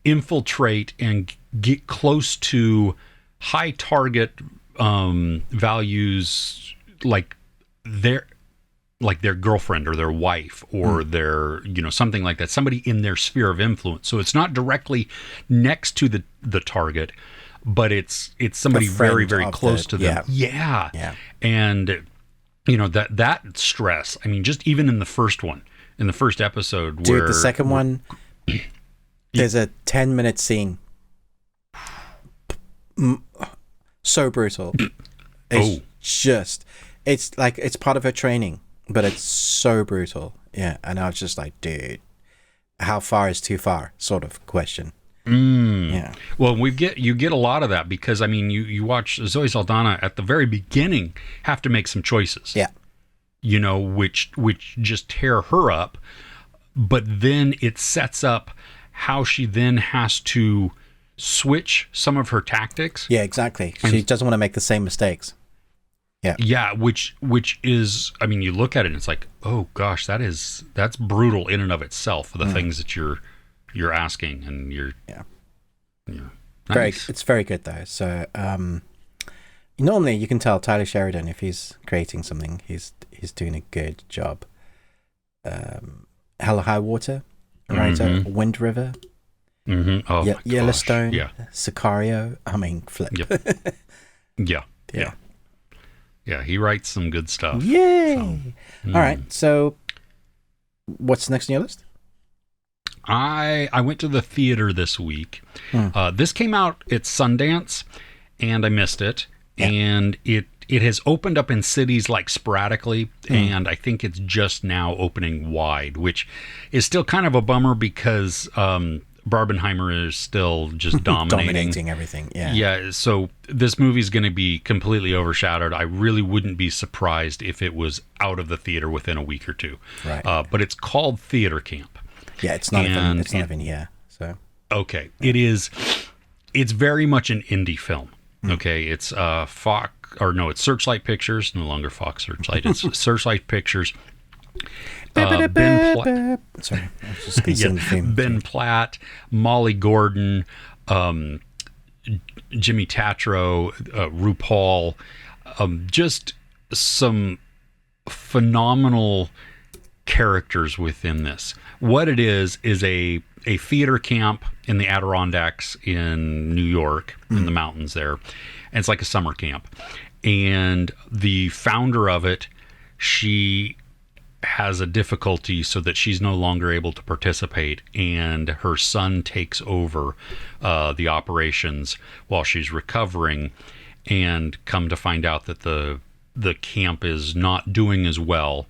S2: infiltrate and get close to high target values, like their girlfriend or their wife or their, something like that, somebody in their sphere of influence. So it's not directly next to the target, but it's somebody very, very close to them. Yeah. And that stress, I mean, just even in the first episode,
S1: dude, the second one, there's a 10-minute scene. So brutal. It's like, it's part of her training. But it's so brutal. Yeah. And I was just like, dude, how far is too far? Sort of question. Yeah.
S2: Well, you get a lot of that because, I mean, you watch Zoe Saldana at the very beginning have to make some choices.
S1: Yeah.
S2: Which just tear her up. But then it sets up how she then has to switch some of her tactics.
S1: Yeah, exactly. She doesn't want to make the same mistakes.
S2: Yeah, which is, I mean, you look at it and it's like, oh gosh, that's brutal in and of itself for the things that you're asking, and you're nice.
S1: It's very good though. So normally you can tell Tyler Sheridan, if he's creating something, he's doing a good job. Hell or High Water, writer, Wind River,
S2: oh my
S1: Yellowstone,
S2: gosh.
S1: Sicario. I mean, flip.
S2: Yep. Yeah, he writes some good stuff.
S1: Yay! So, all right, so what's next on your list?
S2: I went to the theater this week. This came out at Sundance, and I missed it. Yeah. And it has opened up in cities like sporadically, and I think it's just now opening wide, which is still kind of a bummer because Barbenheimer is still just dominating
S1: everything.
S2: Yeah. So this movie's going to be completely overshadowed. I really wouldn't be surprised if it was out of the theater within a week or 2.
S1: Right.
S2: But it's called Theater Camp.
S1: Yeah, it's not even here. So
S2: okay, it is. It's very much an indie film. Okay, it's it's Searchlight Pictures, no longer Fox Searchlight. It's Searchlight Pictures. Ben Platt,
S1: sorry, I was just gonna sing the theme.
S2: Ben Platt, Molly Gordon, Jimmy Tatro, RuPaul, just some phenomenal characters within this. What it is a theater camp in the Adirondacks in New York, in the mountains there. And it's like a summer camp. And the founder of it, she has a difficulty so that she's no longer able to participate, and her son takes over the operations while she's recovering, and come to find out that the camp is not doing as well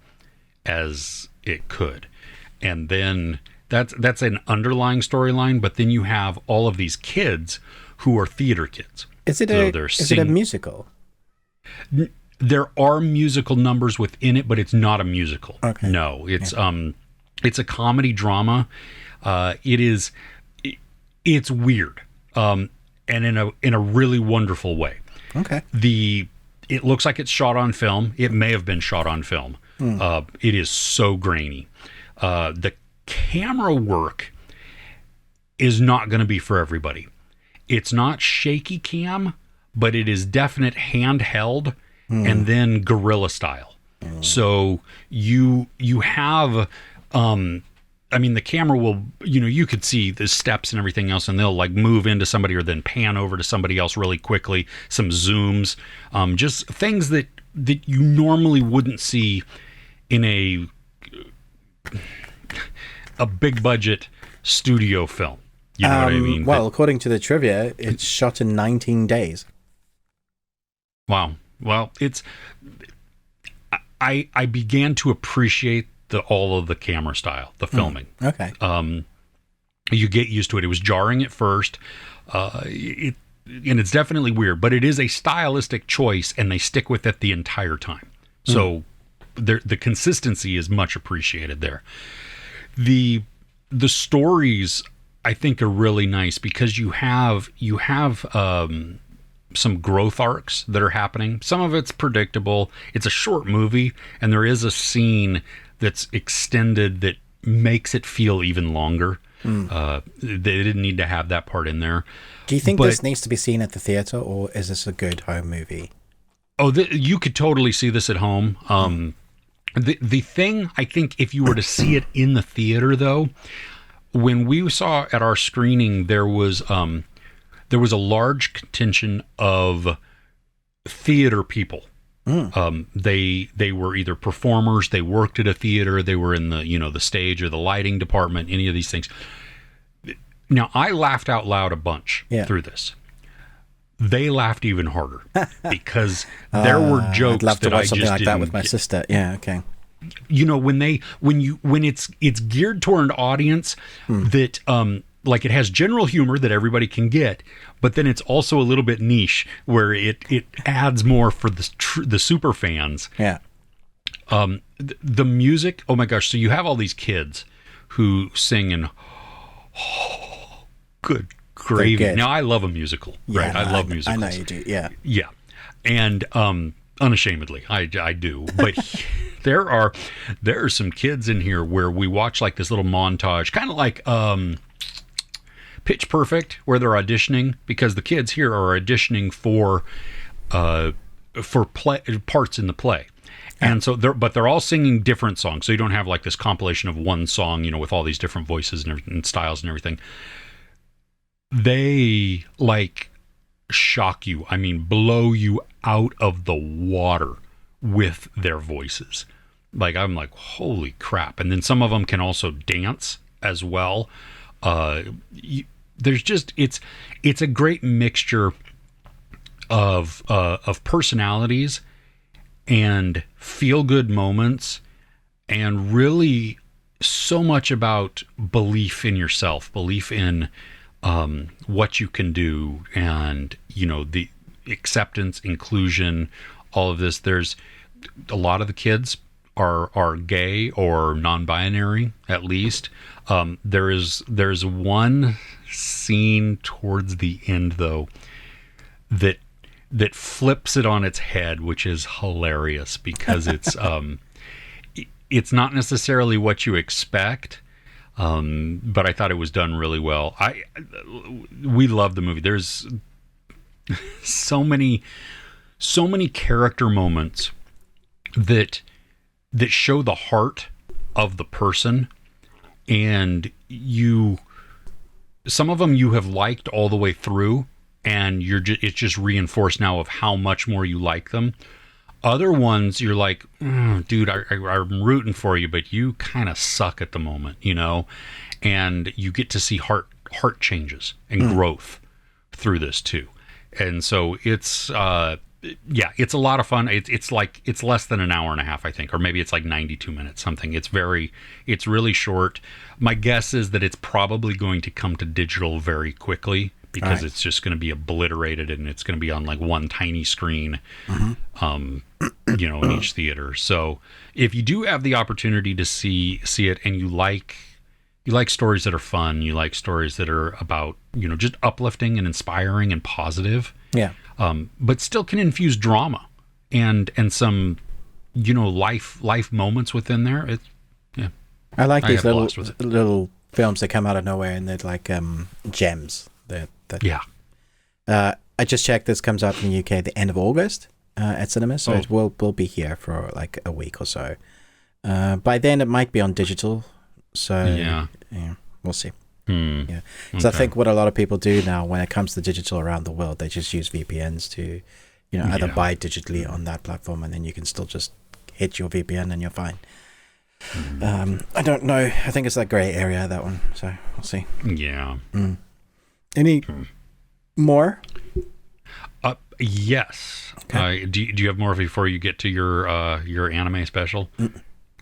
S2: as it could. And then that's an underlying storyline, but then you have all of these kids who are theater kids.
S1: Is it a musical?
S2: There are musical numbers within it, but it's not a musical.
S1: Okay.
S2: No, it's a comedy drama. It's weird, and in a really wonderful way.
S1: Okay.
S2: It looks like it's shot on film. It may have been shot on film. It is so grainy. The camera work is not going to be for everybody. It's not shaky cam, but it is definite handheld and then guerrilla style. So you have, I mean, the camera will, you could see the steps and everything else, and they'll like move into somebody or then pan over to somebody else really quickly. Some zooms, just things that you normally wouldn't see in a big budget studio film. You know what I mean?
S1: Well, according to the trivia, it's shot in 19 days.
S2: Wow. Well, I began to appreciate all of the camera style, the filming.
S1: Okay.
S2: You get used to it. It was jarring at first. And it's definitely weird, but it is a stylistic choice, and they stick with it the entire time. So the consistency is much appreciated there. The stories, I think, are really nice because you have some growth arcs that are happening. Some of it's predictable. It's a short movie, and there is a scene that's extended that makes it feel even longer. They didn't need to have that part in there.
S1: Do you think this needs to be seen at the theater, or is this a good home movie?
S2: Oh, you could totally see this at home. The thing, I think, if you were to see it in the theater, though, when we saw at our screening, there was a large contingent of theater people. They were either performers, they worked at a theater, they were in the stage or the lighting department, any of these things. Now, I laughed out loud a bunch through this. They laughed even harder because there were jokes.
S1: I'd love to
S2: that
S1: watch
S2: I
S1: something
S2: just
S1: like that with my sister. Yeah, okay.
S2: When it's geared toward an audience that like it has general humor that everybody can get, but then it's also a little bit niche where it adds more for the super fans.
S1: Yeah.
S2: The music, oh my gosh, so you have all these kids who sing in good gravy. Now, I love a musical, right? I love musicals.
S1: I know you do, yeah.
S2: Yeah. And unashamedly, I do. But there are some kids in here where we watch like this little montage, kind of like Pitch Perfect, where they're auditioning, because the kids here are auditioning for parts in the play. And so they're all singing different songs. So you don't have like this compilation of one song, with all these different voices and styles and everything. They like shock you. I mean, blow you out of the water with their voices. Like, I'm like, holy crap. And then some of them can also dance as well. There's just, it's a great mixture of personalities and feel-good moments, and really so much about belief in yourself, belief in what you can do, and the acceptance, inclusion, all of this. There's a lot of the kids are gay or non-binary, at least. There's one scene towards the end, though, that flips it on its head, which is hilarious because it's not necessarily what you expect. But I thought it was done really well. We love the movie. There's so many character moments that show the heart of the person, and some of them you have liked all the way through, and it's just reinforced now of how much more you like them. Other ones, you're like, dude, I'm rooting for you, but you kind of suck at the moment, and you get to see heart changes and growth through this too. And so it's a lot of fun. It's less than an hour and a half, I think, or maybe it's like 92 minutes, something. It's really short. My guess is that it's probably going to come to digital very quickly, because it's just going to be obliterated, and it's going to be on like one tiny screen, in each theater. So if you do have the opportunity to see it, and you like stories that are fun, you like stories that are about, just uplifting and inspiring and positive, but still can infuse drama and some, life moments within there.
S1: I like these little films that come out of nowhere and they're like gems.
S2: Yeah.
S1: I just checked. This comes out in the UK at the end of August at cinemas, so it will be here for like a week or so. By then, it might be on digital. So yeah, we'll see. Yeah, because I think what a lot of people do now when it comes to digital around the world, they just use VPNs to, either buy digitally on that platform, and then you can still just hit your VPN and you're fine. I don't know. I think it's that grey area, that one. So we'll see.
S2: Yeah.
S1: Any more?
S2: Yes.
S1: Okay.
S2: Do you have more before you get to your anime special?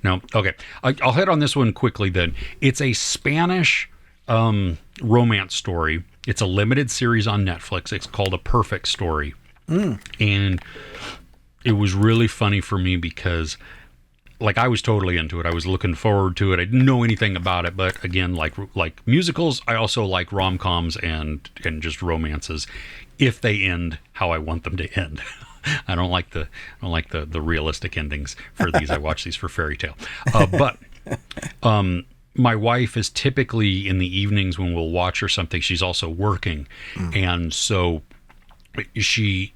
S2: No. Okay. I'll hit on this one quickly then. It's a Spanish romance story. It's a limited series on Netflix. It's called A Perfect Story. And it was really funny for me because like I was totally into it. I was looking forward to it. I didn't know anything about it, but again, like musicals, I also like rom-coms and just romances if they end how I want them to end. I don't like the realistic endings for these. I watch these for fairy tale. But my wife is typically in the evenings when we'll watch or something, she's also working. And so she's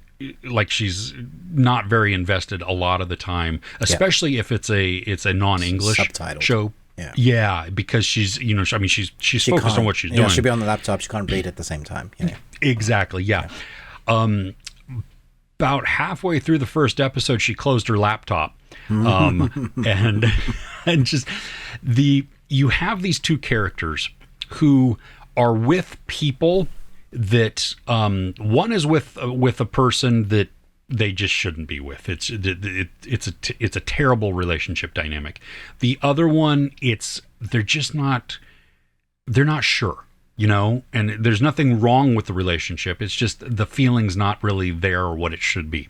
S2: not very invested a lot of the time, especially if it's a non-English
S1: subtitled
S2: show. Yeah, because she's she's focused on what she's doing.
S1: She'll be on the laptop. She can't read at the same time.
S2: Exactly. Yeah. About halfway through the first episode, she closed her laptop, and just you have these two characters who are with people that one is with a person that they just shouldn't be with. It's a terrible relationship dynamic. The other one, they're not sure, and there's nothing wrong with the relationship. It's just the feeling's not really there or what it should be.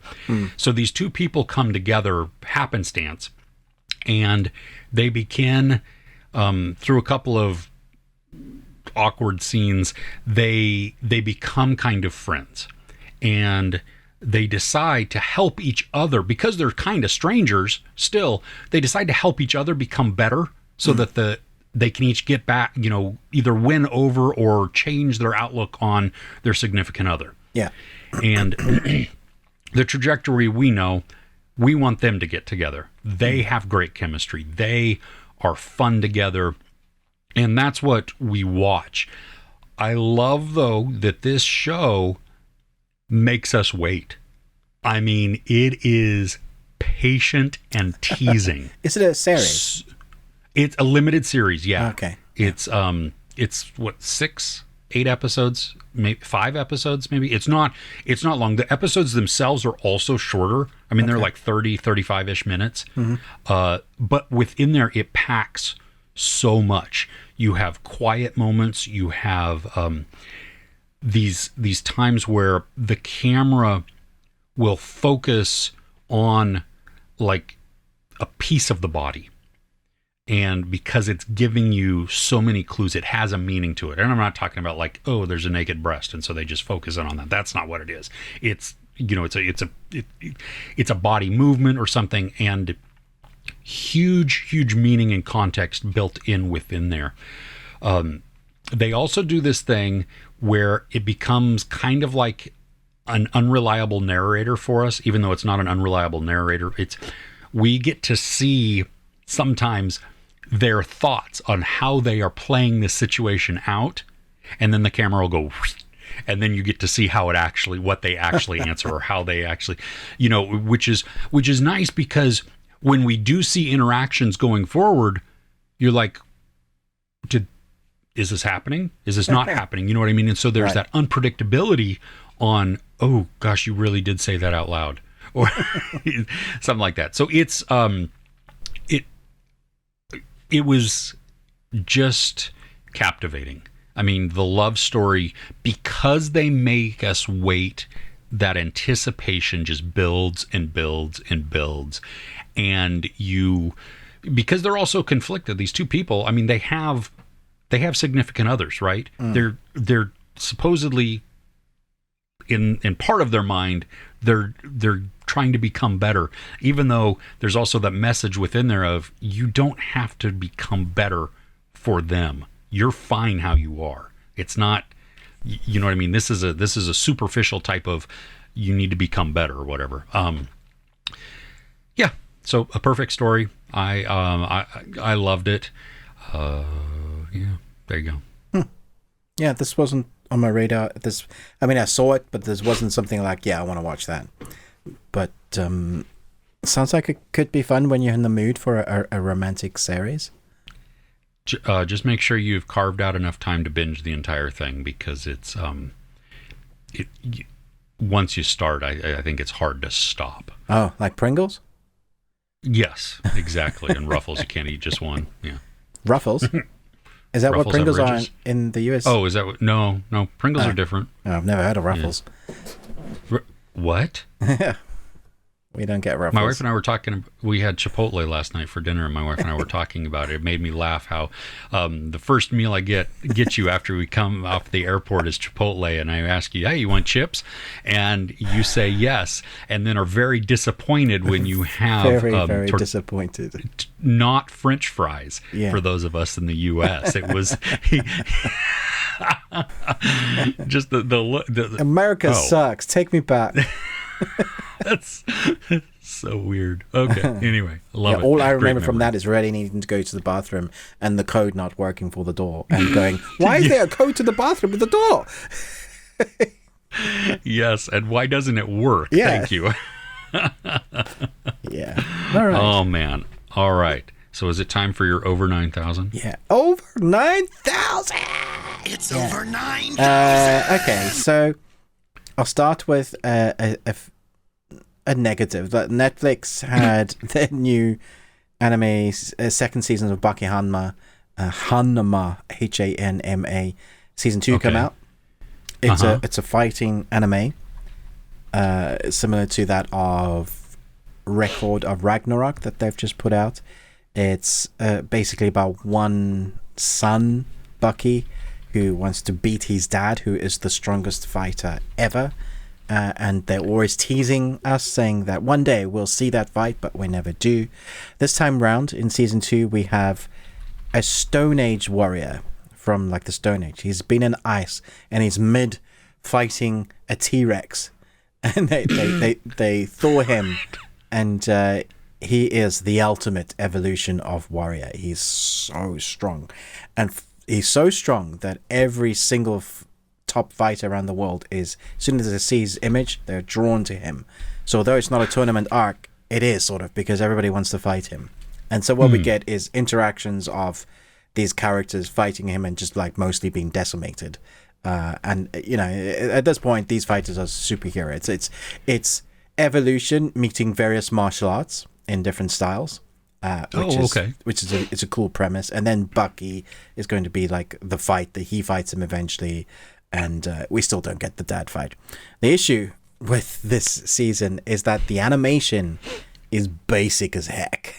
S2: So these two people come together happenstance, and they begin through a couple of awkward scenes, they become kind of friends, and they decide to help each other because they're kind of strangers still. They decide to help each other become better so that they can each get back, either win over or change their outlook on their significant other. Yeah. And the trajectory we want them to get together. They have great chemistry. They are fun together. And that's what we watch. I love, though, that this show makes us wait. I mean, it is patient and teasing.
S1: Is it a series?
S2: It's a limited series, yeah.
S1: Okay.
S2: It's what, 6, 8 episodes, maybe 5 episodes, maybe. It's not long. The episodes themselves are also shorter. I mean, they're like 30, 35-ish minutes. But within there, it packs so much. You have quiet moments. You have these times where the camera will focus on like a piece of the body, and because it's giving you so many clues, it has a meaning to it. And I'm not talking about like, oh, there's a naked breast, and so they just focus in on that. That's not what it is. It's it's a body movement or something, and huge meaning and context built in within there. They also do this thing where it becomes kind of like an unreliable narrator for us, even though it's not an unreliable narrator. We get to see sometimes their thoughts on how they are playing this situation out, and then the camera will go, and then you get to see what they actually answer, or how they actually, which is nice, because when we do see interactions going forward, you're like, is this happening? Is this not happening? You know what I mean? And so there's that unpredictability on, oh gosh, you really did say that out loud, or something like that. So it's it was just captivating. I mean, the love story, because they make us wait, that anticipation just builds and builds and builds. And because they're also conflicted, these two people, I mean, they have significant others, right? They're supposedly in part of their mind, they're trying to become better, even though there's also that message within there of, you don't have to become better for them. you're fine how you are. It's not, you know what I mean? This is a superficial type of, you need to become better or whatever. Yeah. So a perfect story. I loved it. Yeah, there you go.
S1: Yeah, this wasn't on my radar. I saw it, but this wasn't something like, yeah, I want to watch that. But sounds like it could be fun when you're in the mood for a romantic series.
S2: Just make sure you've carved out enough time to binge the entire thing, because it's once you start, I think it's hard to stop.
S1: Oh, like Pringles?
S2: Yes, exactly. And Ruffles, you can't eat just one. Yeah.
S1: Ruffles? Is that
S2: Ruffles
S1: what Pringles are
S2: ridges?
S1: in the US?
S2: Oh, is that what? No. Pringles are different.
S1: Oh, I've never heard of Ruffles.
S2: What?
S1: We don't get Ruffles.
S2: My wife and I were talking. We had Chipotle last night for dinner, and my wife and I were talking about it. It made me laugh how the first meal I get you after we come off the airport is Chipotle, and I ask you, "Hey, you want chips?" And you say yes, and then are very disappointed when you have
S1: very disappointed.
S2: Not French fries.
S1: Yeah.
S2: For those of us in the U.S., it was just the
S1: America sucks. Take me back.
S2: That's so weird. Okay. Anyway, love it.
S1: All I remember from that is really needing to go to the bathroom and the code not working for the door and going, why is there a code to the bathroom with the door?
S2: Yes, and why doesn't it work?
S1: Yeah.
S2: Thank you.
S1: Yeah. All right.
S2: Oh, man. All right. So is it time for your over 9,000?
S1: Yeah. Over 9,000!
S3: It's over 9,000!
S1: Okay, so I'll start with a negative. That Netflix had their new anime second season of Baki Hanma, Hanma, Hanma, season 2 come out. It's a fighting anime, similar to that of Record of Ragnarok that they've just put out. It's basically about one son, Baki, who wants to beat his dad, who is the strongest fighter ever. And they're always teasing us, saying that one day we'll see that fight, but we never do. This time round, in season 2, we have a Stone Age warrior from like the Stone Age. He's been in ice, and he's mid fighting a T-Rex, and they thaw him, and he is the ultimate evolution of warrior. He's so strong, and he's so strong that every single top fighter around the world is, as soon as they see his image, they're drawn to him. So although it's not a tournament arc, it is sort of, because everybody wants to fight him. And so what we get is interactions of these characters fighting him and just like mostly being decimated. And you know, at this point, these fighters are superheroes. It's evolution meeting various martial arts in different styles. Which is a cool premise. And then Baki is going to be like the fight that he fights him eventually. And we still don't get the dad fight. The issue with this season is that the animation is basic as heck.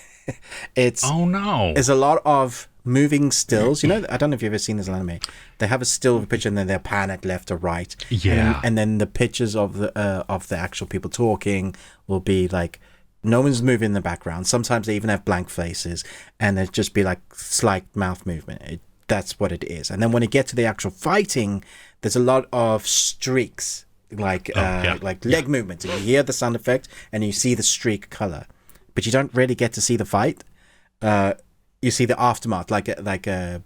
S1: It's a lot of moving stills. You know, I don't know if you've ever seen this anime. They have a still of a picture and then they'll pan it left or right.
S2: Yeah.
S1: And then the pictures of the actual people talking will be like, no one's moving in the background. Sometimes they even have blank faces, and there'd just be like slight mouth movement. That's what it is. And then when you get to the actual fighting, there's a lot of streaks, like leg movement. And you hear the sound effect and you see the streak color, but you don't really get to see the fight. You see the aftermath, like a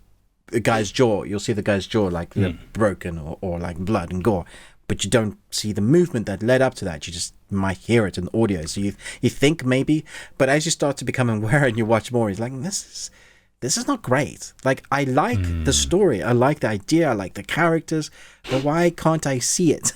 S1: guy's jaw. You'll see the guy's jaw like broken or like blood and gore, but you don't see the movement that led up to that. You just might hear it in audio. So you think maybe, but as you start to become aware and you watch more, it's like, this is not great. Like, I like the story, I like the idea, I like the characters, but why can't I see it?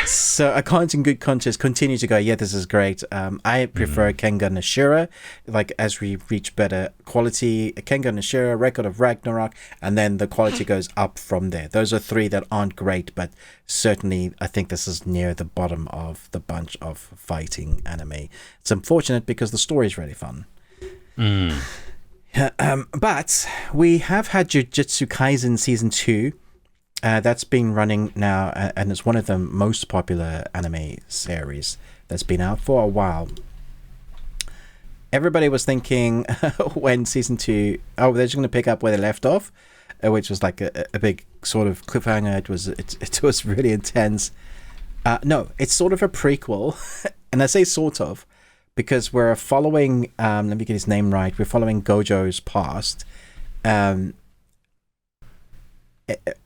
S1: So I can't in good conscience continue to go, yeah, this is great. I prefer Kengan Ashura, like, as we reach better quality, Kengan Ashura, Record of Ragnarok, and then the quality goes up from there. Those are three that aren't great, but certainly I think this is near the bottom of the bunch of fighting anime. It's unfortunate because the story is really fun. But we have had Jujutsu Kaisen season 2. That's been running now, and it's one of the most popular anime series that's been out for a while. everybody was thinking when season 2, they're just going to pick up where they left off, which was like a big sort of cliffhanger. It was really intense. No, it's sort of a prequel, and I say sort of because we're following. Let me get his name right. We're following Gojo's past.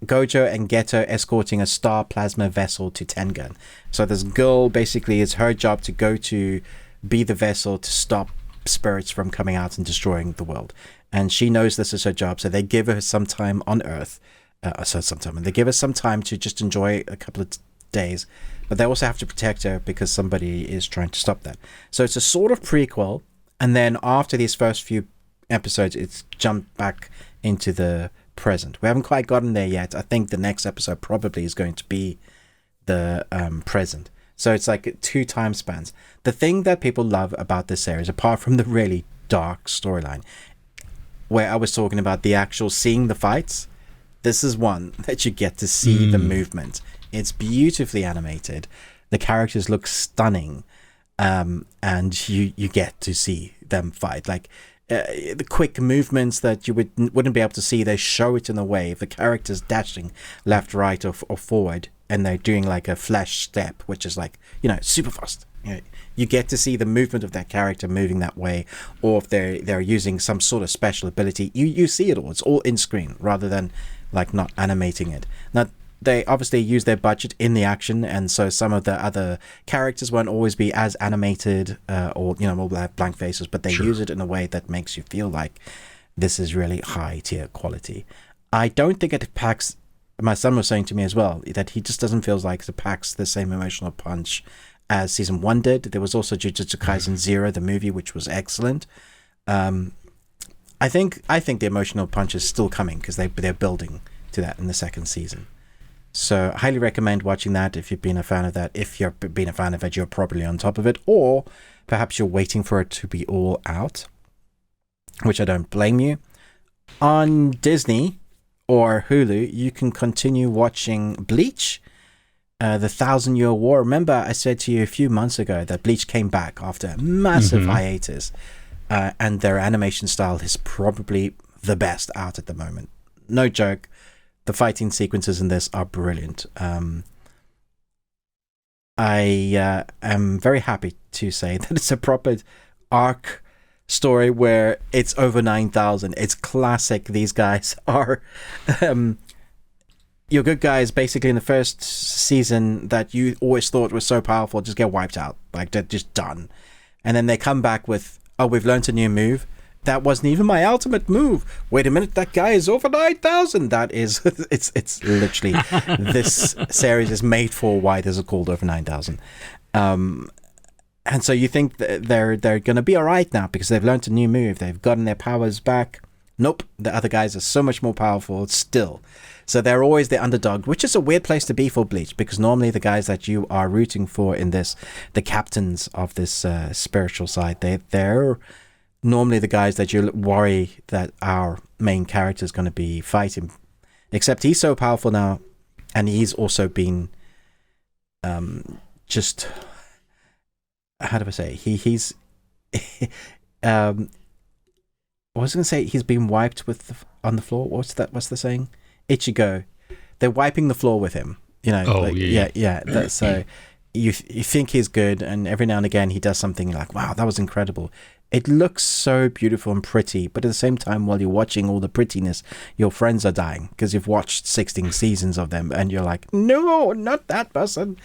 S1: Gojo and Geto escorting a star plasma vessel to Tengen. So this girl, basically, it's her job to go to be the vessel to stop spirits from coming out and destroying the world. And she knows this is her job, so they give her some time on Earth. They give her some time to just enjoy a couple of days, but they also have to protect her because somebody is trying to stop that. So it's a sort of prequel, and then after these first few episodes, it's jumped back into the present. We haven't quite gotten there yet. I think the next episode probably is going to be the present. So it's like 2 time spans. The thing that people love about this series, apart from the really dark storyline, where I was talking about the actual seeing the fights, this is one that you get to see the movement. It's beautifully animated. The characters look stunning, and you get to see them fight. Like the quick movements that you wouldn't be able to see, they show it in a way. If the character's dashing left, right, or forward, and they're doing like a flash step, which is like, super fast. You get to see the movement of that character moving that way, or if they're using some sort of special ability, you see it all. It's all in screen rather than like not animating it. Now, they obviously use their budget in the action, and so some of the other characters won't always be as animated, or will have blank faces, but they use it in a way that makes you feel like this is really high tier quality. I don't think it packs. My son was saying to me as well that he just doesn't feel like it packs the same emotional punch as season 1 did. There was also Jujutsu Kaisen 0, the movie, which was excellent. I think the emotional punch is still coming because they're building to that in the second season. So I highly recommend watching that if you've been a fan of that. If you've been a fan of it, you're probably on top of it, or perhaps you're waiting for it to be all out, which I don't blame you. On Disney or Hulu, you can continue watching Bleach, the 1,000-Year War. Remember, I said to you a few months ago that Bleach came back after a massive hiatus, and their animation style is probably the best out at the moment. No joke. The fighting sequences in this are brilliant. I am very happy to say that it's a proper arc story where it's over 9,000. It's classic. These guys are your good guys basically in the first season that you always thought was so powerful just get wiped out. Like they're just done. And then they come back with, we've learned a new move. That wasn't even my ultimate move. Wait a minute, that guy is over 9,000. That is, it's literally, this series is made for why this is called over 9,000. And so you think that they're going to be all right now because they've learned a new move. They've gotten their powers back. Nope, the other guys are so much more powerful still. So they're always the underdog, which is a weird place to be for Bleach because normally the guys that you are rooting for in this, the captains of this spiritual side, they're normally the guys that you worry that our main character is going to be fighting, except he's so powerful now, and he's also been just, how do I say, he's I was going to say he's been wiped on the floor. What's the saying? Ichigo, they're wiping the floor with him, so you think he's good, and every now and again he does something like, wow, that was incredible. It looks so beautiful and pretty, but at the same time, while you're watching all the prettiness, your friends are dying because you've watched 16 seasons of them, and you're like, no, not that person.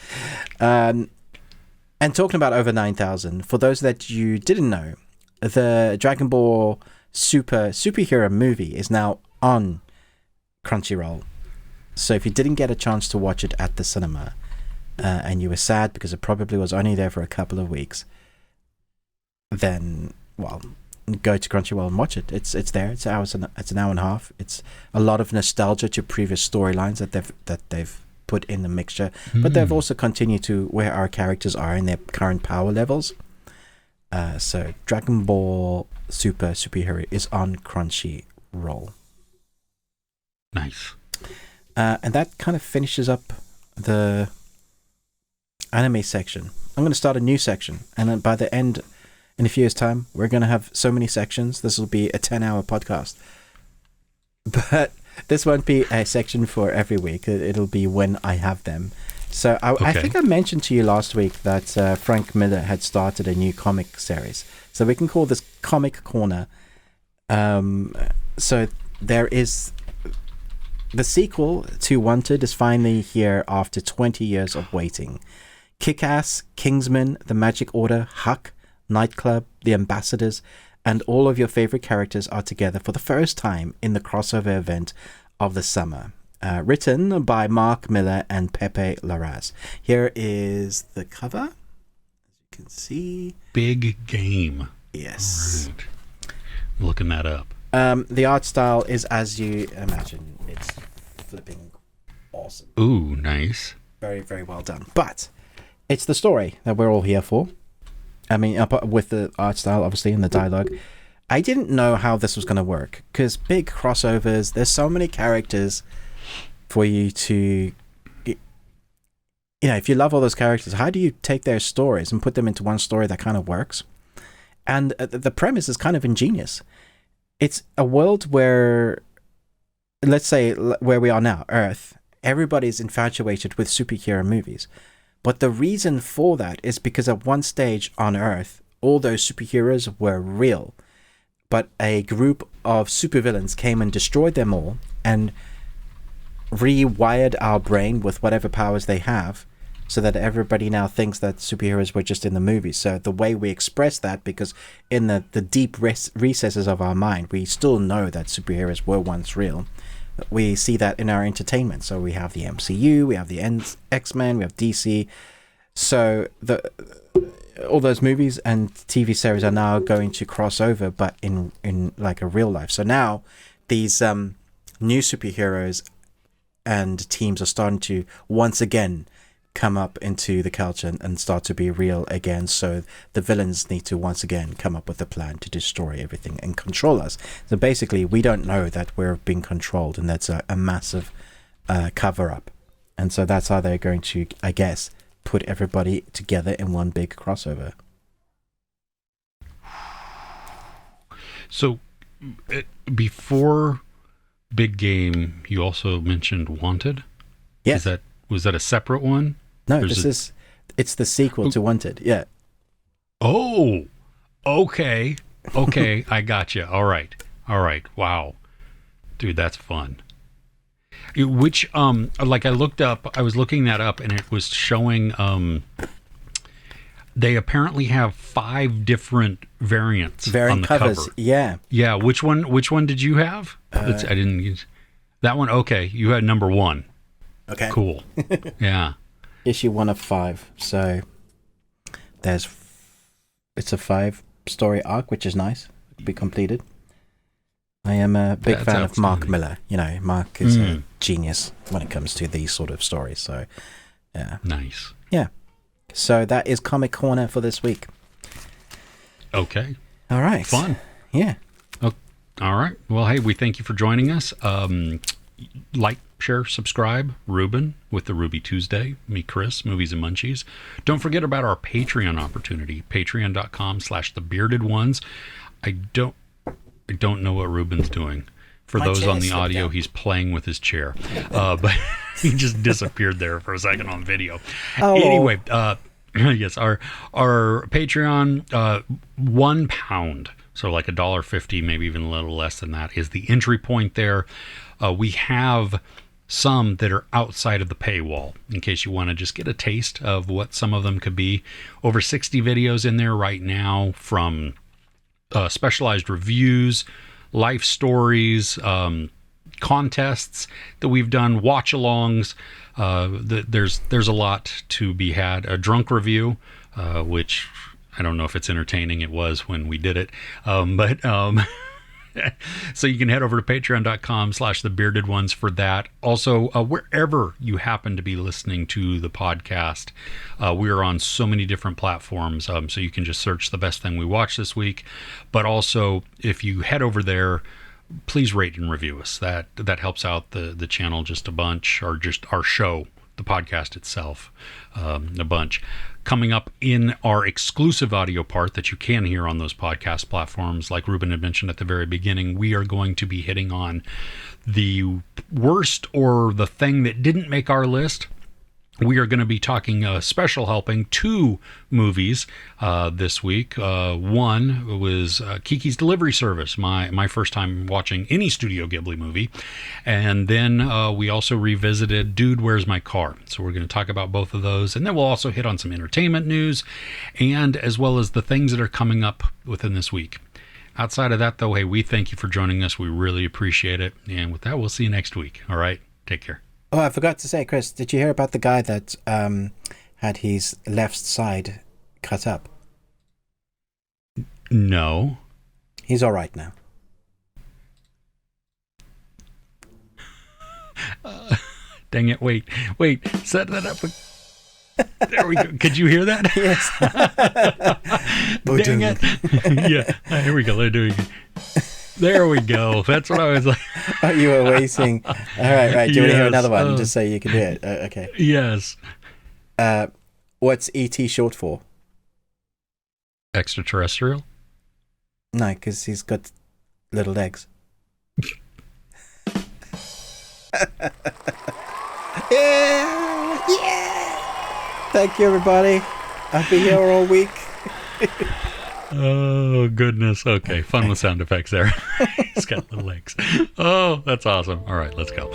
S1: And talking about over 9,000, for those that you didn't know, the Dragon Ball superhero movie is now on Crunchyroll. So if you didn't get a chance to watch it at the cinema, and you were sad because it probably was only there for a couple of weeks, then, well, go to Crunchyroll and watch it. It's there. It's an hour and a half. It's a lot of nostalgia to previous storylines that they've put in the mixture, but they've also continued to where our characters are in their current power levels. So Dragon Ball Superhero is on Crunchyroll.
S2: Nice.
S1: And that kind of finishes up the anime section. I'm going to start a new section, and then by the end, in a few years' time, we're going to have so many sections. This will be a 10-hour podcast. But this won't be a section for every week. It'll be when I have them. So I think I mentioned to you last week that Frank Miller had started a new comic series. So we can call this Comic Corner. So there is... The sequel to Wanted is finally here after 20 years of waiting. Kick-Ass, Kingsman, The Magic Order, Huck, Nightclub, The Ambassadors, and all of your favorite characters are together for the first time in the crossover event of the summer. Written by Mark Millar and Pepe Larraz. Here is the cover. As you can see.
S2: Big Game.
S1: Yes.
S2: All right. I'm looking that up.
S1: The art style is as you imagine. It's flipping awesome.
S2: Ooh, nice.
S1: Very, very well done. But it's the story that we're all here for. I mean, with the art style, obviously, and the dialogue. I didn't know how this was going to work. Because big crossovers, there's so many characters for you to... if you love all those characters, how do you take their stories and put them into one story that kind of works? And the premise is kind of ingenious. It's a world where, let's say, where we are now, Earth, everybody's infatuated with superhero movies. But the reason for that is because at one stage on Earth, all those superheroes were real. But a group of supervillains came and destroyed them all and rewired our brain with whatever powers they have, so that everybody now thinks that superheroes were just in the movies. So the way we express that, because in the deep recesses of our mind, we still know that superheroes were once real. We see that in our entertainment. So we have the MCU, we have the X-Men, we have DC. So all those movies and TV series are now going to cross over, but in like a real life. So now these new superheroes and teams are starting to once again come up into the culture and start to be real again. So the villains need to once again come up with a plan to destroy everything and control us. So basically, we don't know that we're being controlled, and that's a massive cover up. And so that's how they're going to, I guess, put everybody together in one big crossover.
S2: So before Big Game, you also mentioned Wanted?
S1: Yes.
S2: Was that a separate one?
S1: No, it's the sequel to Wanted. Yeah.
S2: Oh, okay. Okay, I got you. All right. Wow. Dude, that's fun. Which, like I was looking that up, and it was showing, they apparently have 5 different variants on the
S1: covers.
S2: cover.
S1: Yeah.
S2: Yeah. Which one did you have? I didn't use that one. Okay. You had number 1.
S1: Okay.
S2: Cool. Yeah.
S1: Issue 1 of 5. So it's a 5-story arc, which is nice. It'll be completed. I am a big fan of Mark Millar. Mark is a genius when it comes to these sort of stories. So, yeah.
S2: Nice.
S1: Yeah. So that is Comic Corner for this week.
S2: Okay.
S1: All right.
S2: Fun.
S1: Yeah.
S2: Oh, all right. Well, hey, we thank you for joining us. Like, share, subscribe. Ruben with the Ruby Tuesday. Me, Chris, Movies and Munchies. Don't forget about our Patreon opportunity. Patreon.com/thebeardedones. I don't know what Ruben's doing. For those on the audio, he's playing with his chair. But he just disappeared there for a second on video. Oh. Anyway, yes, our Patreon, £1, so like $1.50, maybe even a little less than that, is the entry point there. We have some that are outside of the paywall, in case you want to just get a taste of what some of them could be. Over 60 videos in there right now, from specialized reviews, life stories, contests that we've done, watch-alongs. There's a lot to be had. A drunk review, which I don't know if it's entertaining. It was when we did it, but so you can head over to patreon.com/thebeardedones for that. Also, wherever you happen to be listening to the podcast, we are on so many different platforms, so you can just search the best thing we watched this week. But also, if you head over there, please rate and review us. That helps out the channel just a bunch, or just our show, the podcast itself a bunch. Coming up in our exclusive audio part that you can hear on those podcast platforms, like Ruben had mentioned at the very beginning, we are going to be hitting on the worst or the thing that didn't make our list. We are going to be talking a special helping, 2 movies this week. One was Kiki's Delivery Service, my first time watching any Studio Ghibli movie. And then we also revisited Dude, Where's My Car? So we're going to talk about both of those. And then we'll also hit on some entertainment news, and as well as the things that are coming up within this week. Outside of that, though, hey, we thank you for joining us. We really appreciate it. And with that, we'll see you next week. All right? Take care.
S1: Oh, I forgot to say, Chris, did you hear about the guy that had his left side cut up?
S2: No.
S1: He's all right now.
S2: Dang it. Wait. Set that up. There we go. Could you hear that?
S1: Yes.
S2: Dang it. Yeah. Here we go. Let's do it again. There we go. That's what I was like.
S1: Oh, you were waiting. All right. Do you want to hear another one just so you can do it? Okay.
S2: Yes.
S1: What's E.T. short for?
S2: Extraterrestrial?
S1: No, because he's got little legs. Yeah! Thank you, everybody. I'll be here all week.
S2: Oh, goodness. Okay, fun with sound effects there. He's got little legs. Oh, that's awesome. All right, let's go.